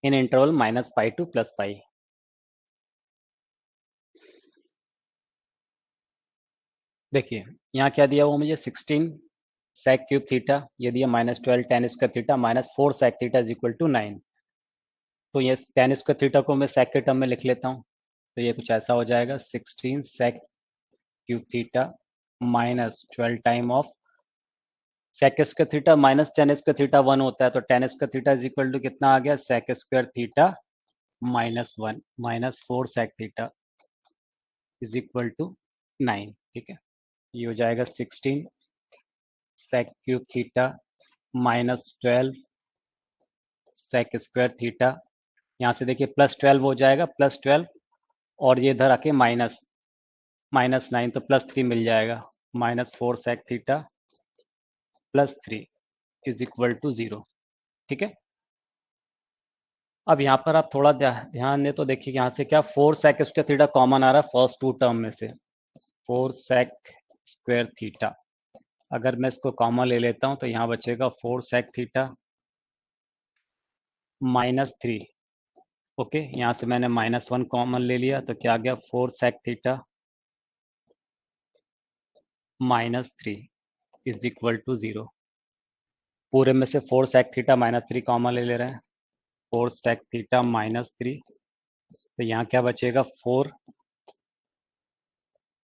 in interval minus pi to plus pi। देखिए यहाँ क्या दिया हुआ मुझे 16 sec cube theta, ये दिया minus 12 tan square theta minus 4 sec theta is equal to 9। तो ये tan square theta को मैं sec के टर्म में लिख लेता हूँ, तो ये कुछ ऐसा हो जाएगा 16 sec cube theta minus 12 time of sec square theta minus tan square theta 1 होता है, तो tan square theta is equal to कितना आ गया, sec square theta minus 1 minus 4 sec theta is equal to 9। ठीक है, ये हो जाएगा 16 sec cube theta minus 12 sec square theta, यहाँ से देखिए प्लस 12 हो जाएगा, प्लस 12 और ये इधर आके माइनस माइनस 9 तो प्लस 3 मिल जाएगा, minus 4 sec theta plus 3 is equal to 0। ठीक है, अब यहाँ पर आप थोड़ा ध्यान दें तो देखिए यहाँ से क्या 4 सेक स्क्वायर थीटा कॉमन आ रहा है फर्स्ट टू टर्म में से, 4 सेक स्क्वायर थीटा, अगर मैं इसको कॉमन ले लेता हूँ तो यहाँ बचेगा 4 सेक थीटा माइनस 3। ओके, यहाँ से मैंने माइनस 1 कॉमन ले लिया तो क्या आ गया, 4 sec theta minus 3 is equal to 0। पूरे में से 4 सेक थीटा माइनस 3 कॉमन ले रहे हैं, 4 सेक थीटा माइनस 3, तो यहाँ क्या बचेगा, 4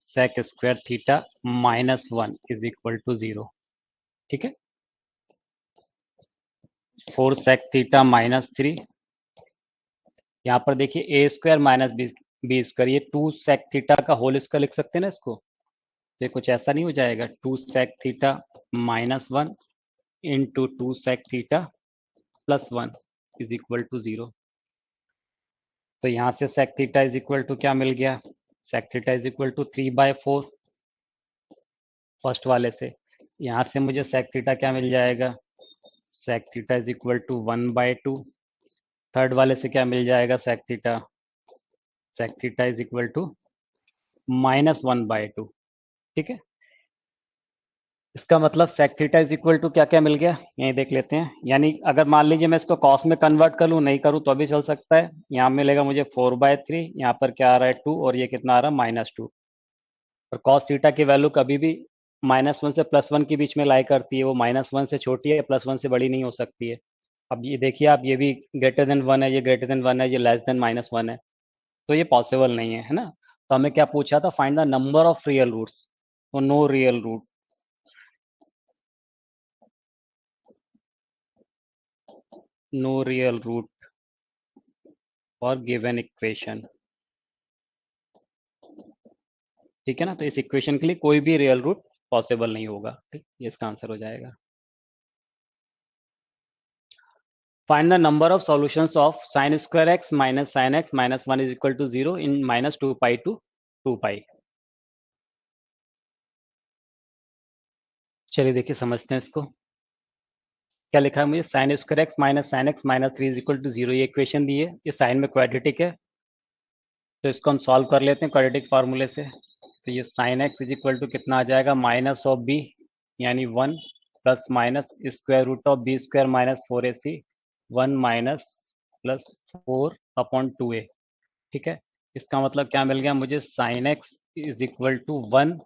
sec square theta minus 1 is equal to 0। ठीक है, 4 सेक थीटा माइनस 3, यहाँ पर देखिए ए स्क्वायर माइनस बी स्क्वायर, ये 2 सेक थीटा का होल स्क्वायर लिख सकते हैं ना इसको, तो ये कुछ ऐसा नहीं हो जाएगा, 2 sec theta minus 1 into 2 sec theta plus 1 is equal to 0। तो यहाँ से sec theta is equal to क्या मिल गया, sec theta is equal to 3/4 first वाले से, यहाँ से मुझे सेक थीटा क्या मिल जाएगा, sec theta is equal to 1/2, third वाले से क्या मिल जाएगा, sec theta is equal to minus 1/2। ठीक है, इसका मतलब sec theta is equal to क्या क्या मिल गया, यही देख लेते हैं। यानी अगर मान लीजिए मैं इसको कॉस में कन्वर्ट कर लूँ, नहीं करूँ तो भी चल सकता है। यहाँ मिलेगा मुझे 4/3, यहाँ पर क्या आ रहा है 2 और ये कितना आ रहा है -2। और कॉस थीटा की वैल्यू कभी भी -1 से +1 के बीच में लाई करती है, वो -1 से छोटी है, +1 से बड़ी नहीं हो सकती है। अब ये देखिए आप, ये भी ग्रेटर देन 1 है, ये ग्रेटर देन 1 है, ये लेस देन -1 है, तो ये पॉसिबल नहीं है ना। तो हमें क्या पूछा था, find the number of real roots, तो no real root, no real root for given equation. ठीक है ना, तो इस इक्वेशन के लिए कोई भी रियल रूट पॉसिबल नहीं होगा। ठीक, ये इसका आंसर हो जाएगा। Find the number of solutions of sin square x minus sine x minus 1 is equal to 0 in -2π to 2π। चलिए देखिए समझते हैं इसको, क्या लिखा है मुझे, sin square x minus 3 is equal to 0, ये इक्वेशन दी है, ये साइन में क्वाड्रेटिक है, तो इसको हम सॉल्व कर लेते हैं क्वाड्रेटिक फार्मूले से। तो ये sine x is equal to कितना आ जाएगा, माइनस ऑफ बी यानी 1 plus minus square root of B square minus 4ac 1 minus plus 4/2a। ठीक है, इसका मतलब क्या मिल गया मुझे, sine x is equal to 1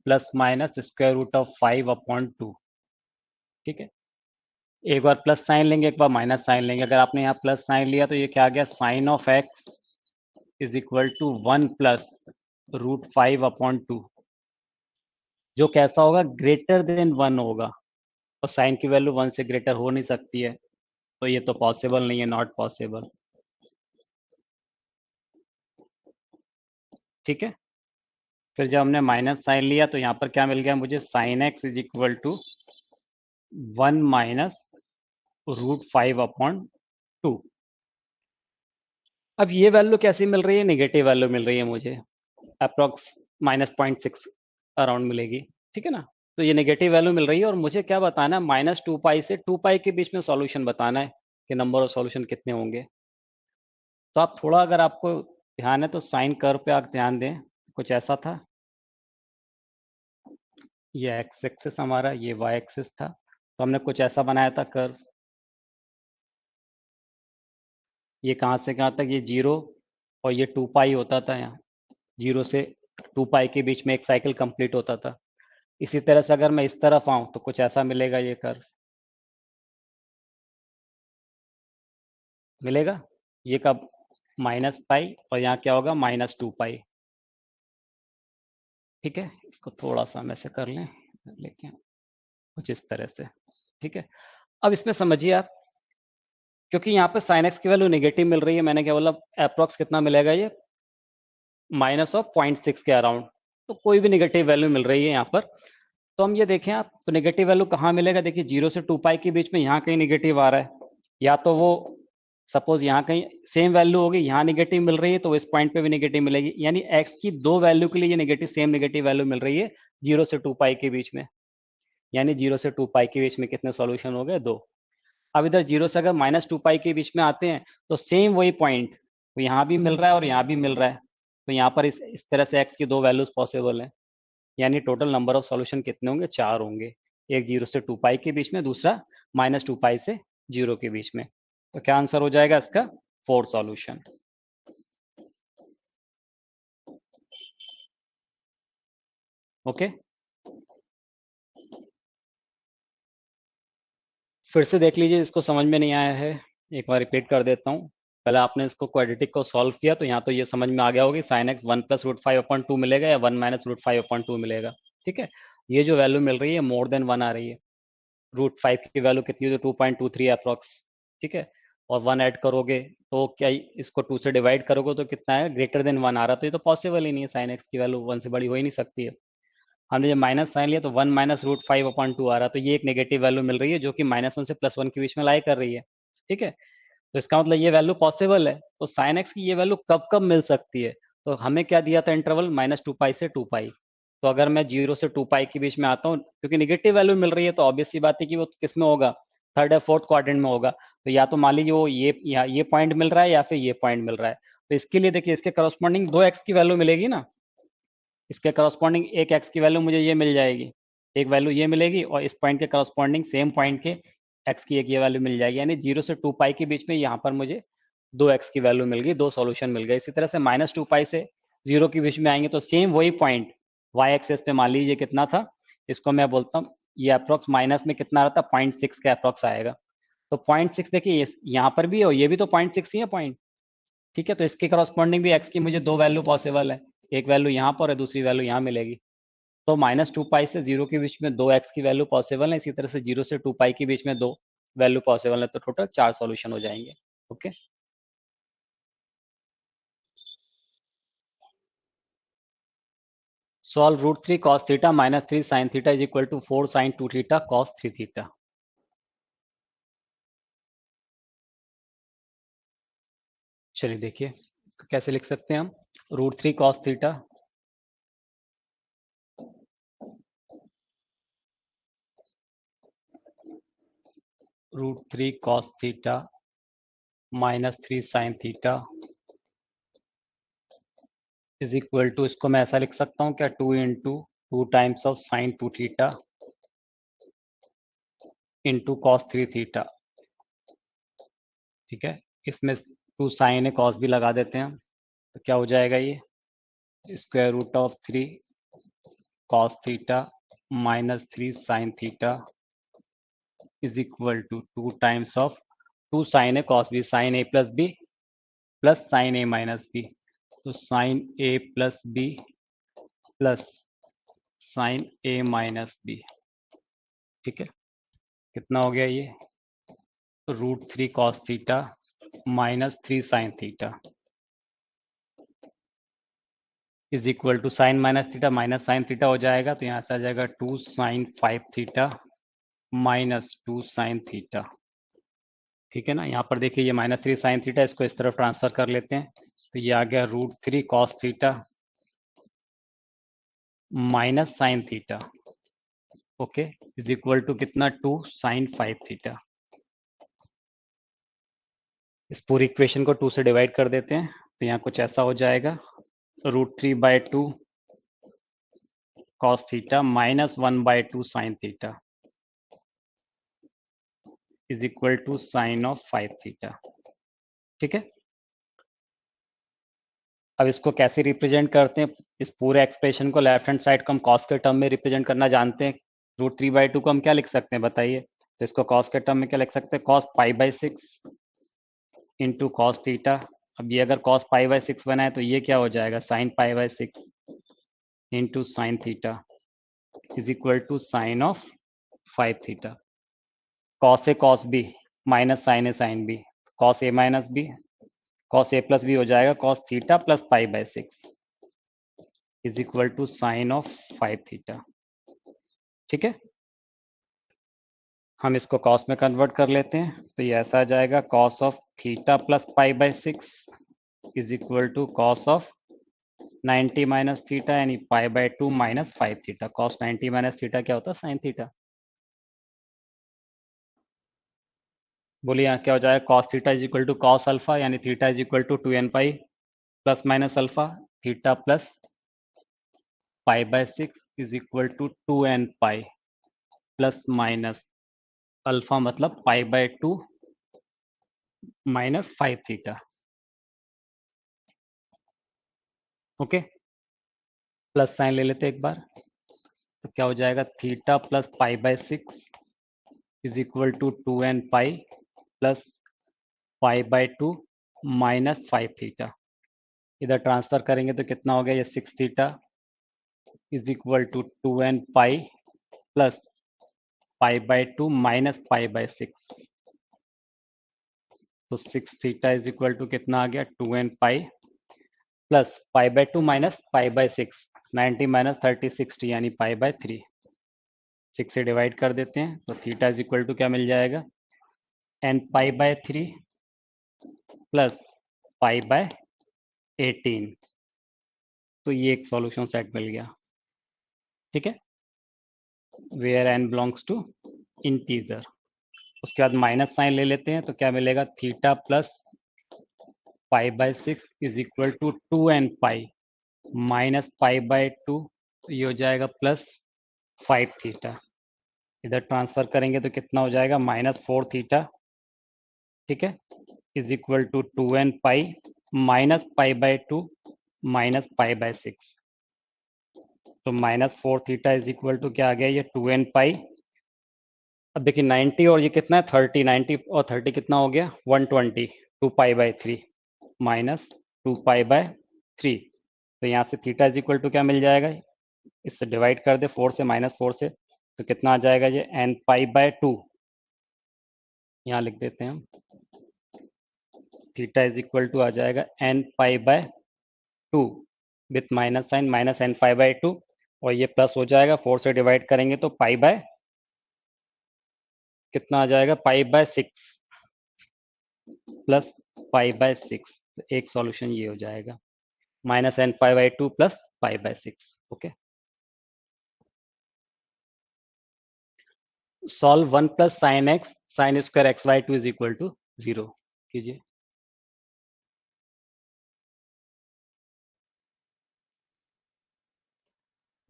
plus minus square root of 5/2। ठीक है, एक बार प्लस साइन लेंगे, एक बार माइनस साइन लेंगे। अगर आपने यहाँ प्लस साइन लिया तो ये क्या आ गया, sine of x is equal to 1 plus √5/2, जो कैसा होगा, ग्रेटर देन 1 होगा, और साइन की वैल्यू 1 से ग्रेटर हो नहीं सकती है, तो ये तो पॉसिबल नहीं है, नॉट पॉसिबल। ठीक है, फिर जब हमने माइनस साइन लिया तो यहाँ पर क्या मिल गया मुझे, sine x is equal to 1 minus √5/2। अब ये वैल्यू कैसी मिल रही है, नेगेटिव वैल्यू मिल रही है मुझे, अप्रोक्स -0.6 अराउंड मिलेगी। ठीक है ना, तो ये नेगेटिव वैल्यू मिल रही है, और मुझे क्या बताना है, -2π से 2π के बीच में सॉल्यूशन बताना है कि नंबर ऑफ सॉल्यूशन कितने होंगे। तो आप थोड़ा, अगर आपको ध्यान है तो साइन कर्व पे आप ध्यान दें, कुछ ऐसा था, ये एक्स एक्सिस हमारा, ये वाई एक्सिस था, तो हमने कुछ ऐसा बनाया था कर्व, ये कहाँ से कहाँ तक, ये 0 और ये 2π होता था, यहाँ 0 से 2π के बीच में एक साइकिल कंप्लीट होता था। इसी तरह से अगर मैं इस तरफ आऊं तो कुछ ऐसा मिलेगा, ये कर्व मिलेगा, ये कब, -π और यहाँ क्या होगा, -2π। ठीक है, इसको थोड़ा सा हम ऐसे कर लें, लेकिन कुछ इस तरह से। ठीक है, अब इसमें समझिए आप, क्योंकि यहाँ पे साइन एक्स की वैल्यू नेगेटिव मिल रही है, मैंने क्या बोला, अप्रोक्स कितना मिलेगा ये, -0.6 के अराउंड, तो कोई भी नेगेटिव वैल्यू मिल रही है यहाँ पर। तो हम ये देखें आप, तो नेगेटिव वैल्यू कहाँ मिलेगा, देखिए 0 से 2 पाई के बीच में यहाँ कहीं नेगेटिव आ रहा है, या तो वो सपोज यहाँ कहीं सेम वैल्यू होगी, यहाँ नेगेटिव मिल रही है तो इस पॉइंट पे भी नेगेटिव मिलेगी, यानी एक्स की दो वैल्यू के लिए ये नेगेटिव, सेम नेगेटिव वैल्यू मिल रही है 0 से 2 पाई के बीच में, यानी 0 से 2 पाई के बीच में कितने सॉल्यूशन हो गए, दो। अब इधर 0 से अगर -2 पाई के बीच में आते हैं तो सेम वही पॉइंट, तो यहाँ भी मिल रहा है और यहाँ भी मिल रहा है, तो यहाँ पर इस तरह से एक्स की दो वैल्यूज पॉसिबल है, यानी टोटल नंबर ऑफ सॉल्यूशन कितने होंगे, चार होंगे। एक 0 से 2 पाई के बीच में, दूसरा -2 पाई से 0 के बीच में। तो क्या आंसर हो जाएगा इसका, 4 सॉल्यूशन। ओके, फिर से देख लीजिए, इसको समझ में नहीं आया है, एक बार रिपीट कर देता हूँ। पहले आपने इसको क्वाड्रेटिक को सॉल्व किया तो यहाँ तो ये समझ में आ गया होगा, साइन एक्स 1 + √5/2 मिलेगा या 1 - √5/2 मिलेगा। ठीक है, ये जो वैल्यू मिल रही है मोर देन 1 आ रही है, √5 की वैल्यू कितनी है, 2.23 अप्रॉक्स। ठीक है, और 1 ऐड करोगे तो क्या, इसको 2 से डिवाइड करोगे तो कितना है, ग्रेटर देन 1 आ रहा, तो ये तो पॉसिबल ही नहीं है, साइन एक्स की वैल्यू 1 से बड़ी हो ही नहीं सकती है। हमने जब माइनस साइन लिया तो 1 - √5/2 आ रहा, तो ये एक नेगेटिव वैल्यू मिल रही है जो कि -1 से +1 के बीच में लाई कर रही है। ठीक है, तो इसका मतलब ये वैल्यू पॉसिबल है, तो साइन एक्स की ये वैल्यू कब कब मिल सकती है, तो हमें क्या दिया था इंटरवल, -2 पाई से 2 पाई। तो अगर मैं 0 से 2 पाई के बीच में आता हूँ, क्योंकि निगेटिव वैल्यू मिल रही है तो ऑब्वियस सी बात है कि वो किस में होगा, थर्ड या फोर्थ क्वाड्रेंट में होगा, तो या तो मान लीजिए वो ये पॉइंट मिल रहा है या फिर ये पॉइंट मिल रहा है, तो इसके लिए देखिए इसके करस्पॉन्डिंग दो एक्स की वैल्यू मिलेगी ना, इसके करस्पॉन्डिंग एक एक्स की वैल्यू मुझे ये मिल जाएगी, एक वैल्यू ये मिलेगी, और इस पॉइंट के करस्पॉन्डिंग सेम पॉइंट के एक्स की एक ये वैल्यू मिल जाएगी, यानी 0 से 2 पाई के बीच में यहाँ पर मुझे दो एक्स की वैल्यू मिल गई, दो सॉल्यूशन मिल गए। इसी तरह से -2 पाई से 0 के बीच में आएंगे तो सेम वही पॉइंट वाई एक्सेस पे मान लीजिए कितना था, इसको मैं बोलता हूँ ये अप्रोक्स माइनस में कितना रहता है, 0.6 के अप्रोक्स आएगा। तो 0.6 देखिए यहाँ पर भी है और ये भी तो 0.6 ही है पॉइंट। ठीक है, तो इसके करस्पॉन्डिंग भी एक्स की मुझे दो वैल्यू पॉसिबल है, एक वैल्यू यहाँ पर है, दूसरी वैल्यू यहाँ मिलेगी। तो -2 पाई से 0 के बीच में दो एक्स की वैल्यू पॉसिबल है, इसी तरह से 0 से 2 पाई के बीच में दो वैल्यू पॉसिबल है, तो टोटल 4 सॉल्यूशन हो जाएंगे। Okay, solve √3 cos theta -3 sin theta is equal to 4 sin 2 theta cos 3 theta. चलिए देखिए इसको कैसे लिख सकते हैं हम, √3 cos theta √3 cos theta -3 sin theta is equal to, इसको मैं ऐसा लिख सकता हूँ क्या, 2 × 2 times of sin 2 theta into cos 3 theta. ठीक है, इसमें 2 sin है, cos भी लगा देते हैं, तो क्या हो जाएगा ये, √3 cos theta -3 sin theta is equal to 2 times of 2 sin है, cos भी, sin a plus B plus sin a minus B, तो sin a plus B plus sin a minus B. ठीक है, कितना हो गया ये, √3 cos theta -3 sin theta is equal to sine minus theta minus sine theta हो जाएगा, तो यहाँ से आ जाएगा 2 sin 5 थीटा -2 sin थीटा। ठीक है ना, यहाँ पर देखिए ये -3 sin थीटा, इसको इस तरफ ट्रांसफर कर लेते हैं, तो ये आ गया √3 cos theta minus sine theta, okay, is equal to कितना, 2 sin 5 थीटा। इस पूरी इक्वेशन को 2 से डिवाइड कर देते हैं, तो यहाँ कुछ ऐसा हो जाएगा, √3/2 cos theta -1/2 sin theta is equal to sine of 5 theta. ठीक है, अब इसको कैसे रिप्रेजेंट करते हैं, इस पूरे एक्सप्रेशन को लेफ्ट हैंड साइड को हम कॉस के टर्म में रिप्रेजेंट करना जानते हैं, √3/2 को हम क्या लिख सकते हैं बताइए, तो इसको कॉस के टर्म में क्या लिख सकते हैं, cos π/6 इंटू कॉस थीटा। अब ये अगर cos π/6 बना है तो ये क्या हो जाएगा, sin π/6 into sine theta is equal to sine of 5 theta. Cos A cos B minus sine A sine B, cos A minus B cos A plus B हो जाएगा cos theta plus pi by 6 is equal to sine of 5 theta. ठीक है, हम इसको cos में convert कर लेते हैं तो ये ऐसा आ जाएगा cos of theta plus pi by 6 is equal to cos of 90 minus theta यानी pi by 2 minus 5 theta. Cos 90 minus theta क्या होता है? Sine theta. बोलिए यहाँ क्या हो जाएगा? Cos theta is equal to cos alpha यानी theta is equal to 2n pi plus minus alpha theta plus pi by 6 is equal to 2n pi plus minus alpha मतलब pi by 2 minus 5 theta. Okay, plus sine ले लेते एक बार तो क्या हो जाएगा? Theta plus pi by 6 is equal to 2n pi plus pi by 2 minus 5 theta. इधर ट्रांसफर करेंगे तो कितना हो गया? ये 6 theta is equal to 2n pi plus pi by 2 minus pi by 6। तो 6 थीटा इज इक्वल टू कितना आ गया? 2n pi plus pi by 2 minus pi by 6, 90 minus 30 60 यानी पाई बाय 3। 6 से डिवाइड कर देते हैं तो थीटा इज इक्वल टू क्या मिल जाएगा? n pi by 3 plus pi bye 18। तो ये एक सॉल्यूशन सेट मिल गया। ठीक है, where n belongs to integer. उसके बाद माइनस साइन ले लेते हैं तो क्या मिलेगा? Theta plus pi by 6 is equal to 2n pi minus pi by 2, तो ये हो जाएगा प्लस 5 थीटा। इधर ट्रांसफर करेंगे तो कितना हो जाएगा? Minus 4 theta. ठीक है, is equal to 2n pi minus pi by 2 minus pi by 6। तो minus 4 theta is equal to क्या आ गया? ये 2n पाई। अब देखिए 90 और ये कितना है? 30। 90 और 30 कितना हो गया? 120। 2 पाई बाय 3 माइनस 2 पाई बाय 3। तो यहाँ से थीटा इज इक्वल टू क्या मिल जाएगा? इससे डिवाइड कर दे 4 से, माइनस 4 से, तो कितना आ जाएगा? ये n पाई बाय 2। यहाँ लिख देते हैं हम, थीटा इज इक्वल टू आ जाएगा n pi by 2 with minus sine, minus n pi by 2 और ये प्लस हो जाएगा 4 से डिवाइड करेंगे तो पाई बाय कितना आ जाएगा? Pi by 6 plus pi by 6। तो एक सॉल्यूशन ये हो जाएगा minus n pi by 2 plus pi by 6। Okay, solve 1 plus sine X sine square X Y 2 is equal to 0 कीजिए।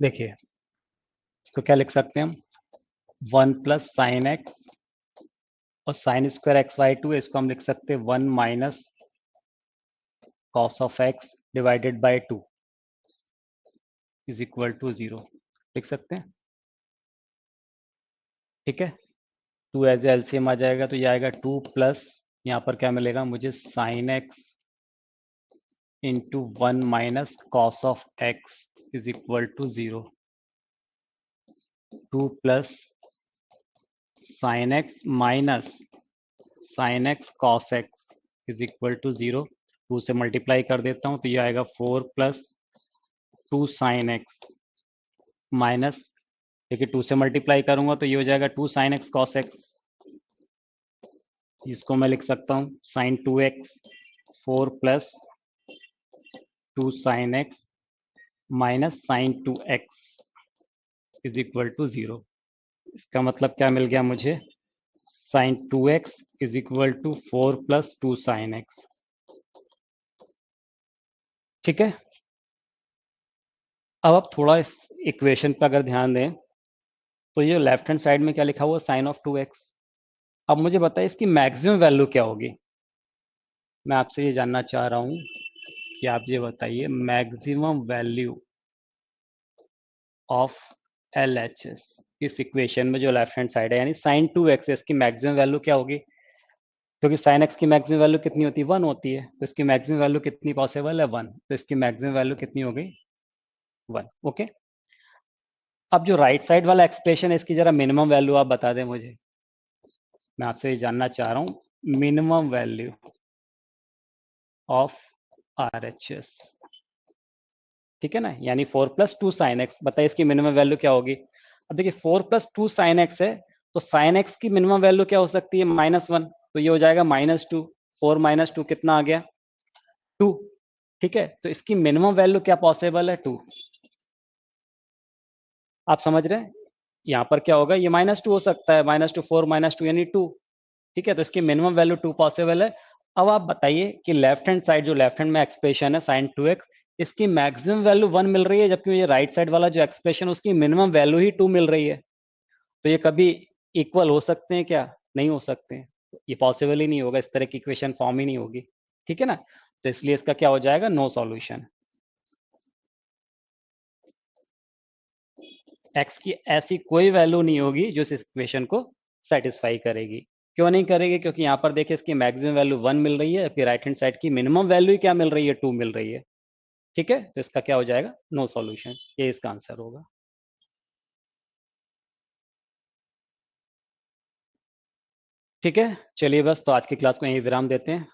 देखिए इसको क्या लिख सकते हैं हम? 1 प्लस साइन एक्स और साइन स्क्वायर एक्स वाई 2, इसको हम लिख सकते हैं 1 minus cos of X divided by 2 is equal to 0 लिख सकते हैं। ठीक है, 2 एज एलसीएम आ जाएगा तो ये आएगा 2 प्लस यहाँ पर क्या मिलेगा मुझे? Sine X into 1 minus cos of x is equal to 0। 2 plus sine x minus sine x cos x is equal to 0। 2 से मल्टीप्लाई कर देता हूँ तो ये आएगा 4 प्लस 2 साइन एक्स माइनस, देखिए 2 से मल्टीप्लाई करूंगा तो ये हो जाएगा 2 साइन एक्स कॉस एक्स, जिसको मैं लिख सकता हूँ sine 2x। 4 plus 2 sine x minus sine 2x is equal to 0। इसका मतलब क्या मिल गया मुझे? Sine 2x is equal to 4 plus 2 sine X. ठीक है, अब आप थोड़ा इस इक्वेशन पर अगर ध्यान दें तो ये लेफ्ट हैंड साइड में क्या लिखा हुआ? Sine of 2x। अब मुझे बताइए इसकी मैक्सिमम वैल्यू क्या होगी? मैं आपसे ये जानना चाह रहा हूँ कि आप ये बताइए मैक्सिमम वैल्यू ऑफ LHS इस इक्वेशन में जो लेफ्ट हैंड साइड है यानी साइन 2x, इसकी मैक्सिमम वैल्यू क्या होगी? क्योंकि साइन एक्स की मैक्सिमम वैल्यू कितनी होती है? 1 होती है, तो इसकी मैक्सिमम वैल्यू कितनी पॉसिबल है? 1। तो इसकी मैक्सिमम वैल्यू कितनी हो गई? 1। ओके, अब जो राइट साइड वाला एक्सप्रेशन है इसकी जरा मिनिमम वैल्यू आप बता दें मुझे। मैं आपसे ये जानना चाह रहा हूं मिनिमम वैल्यू ऑफ RHS। ठीक है ना, यानी 4 + 2 sin x, बताइए इसकी मिनिमम वैल्यू क्या होगी। अब देखिए 4 + 2 sin x है, तो sin x की मिनिमम वैल्यू क्या हो सकती है, -1, तो ये हो जाएगा -2। 4 - 2 कितना आ गया, 2। ठीक है, तो इसकी मिनिमम वैल्यू क्या पॉसिबल है, 2। आप समझ रहे हैं, यहाँ पर क्या होगा, ये -2 हो सकता है, -2, 4 - 2 यानी 2। ठीक है, तो इसकी मिनिमम वैल्यू 2 पॉसिबल है। अब आप बताइए कि लेफ्ट हैंड साइड, जो लेफ्ट हैंड में एक्सप्रेशन है sin 2x, इसकी मैक्सिमम वैल्यू 1 मिल रही है, जबकि ये राइट साइड वाला जो एक्सप्रेशन उसकी मिनिमम वैल्यू ही 2 मिल रही है। तो ये कभी इक्वल हो सकते हैं क्या, नहीं हो सकते हैं, ये पॉसिबल ही नहीं होगा, इस तरह की इक्वेशन फॉर्म ही नहीं होगी। ठीक है ना, तो इसलिए इसका क्या हो जाएगा, नो सॉल्यूशन। एक्स की ऐसी कोई वैल्यू नहीं होगी जो इस इक्वेशन को सेटिस्फाई करेगी। क्यों नहीं करेगी, क्योंकि यहाँ पर देखिए इसकी मैक्सिमम वैल्यू 1 मिल रही है, जबकि राइट हैंड साइड की मिनिमम वैल्यू ही क्या मिल रही है, 2 मिल रही है। ठीक है, तो इसका क्या हो जाएगा, नो सॉल्यूशन, ये इसका आंसर होगा। ठीक है, चलिए बस, तो आज की क्लास को यहीं विराम देते हैं।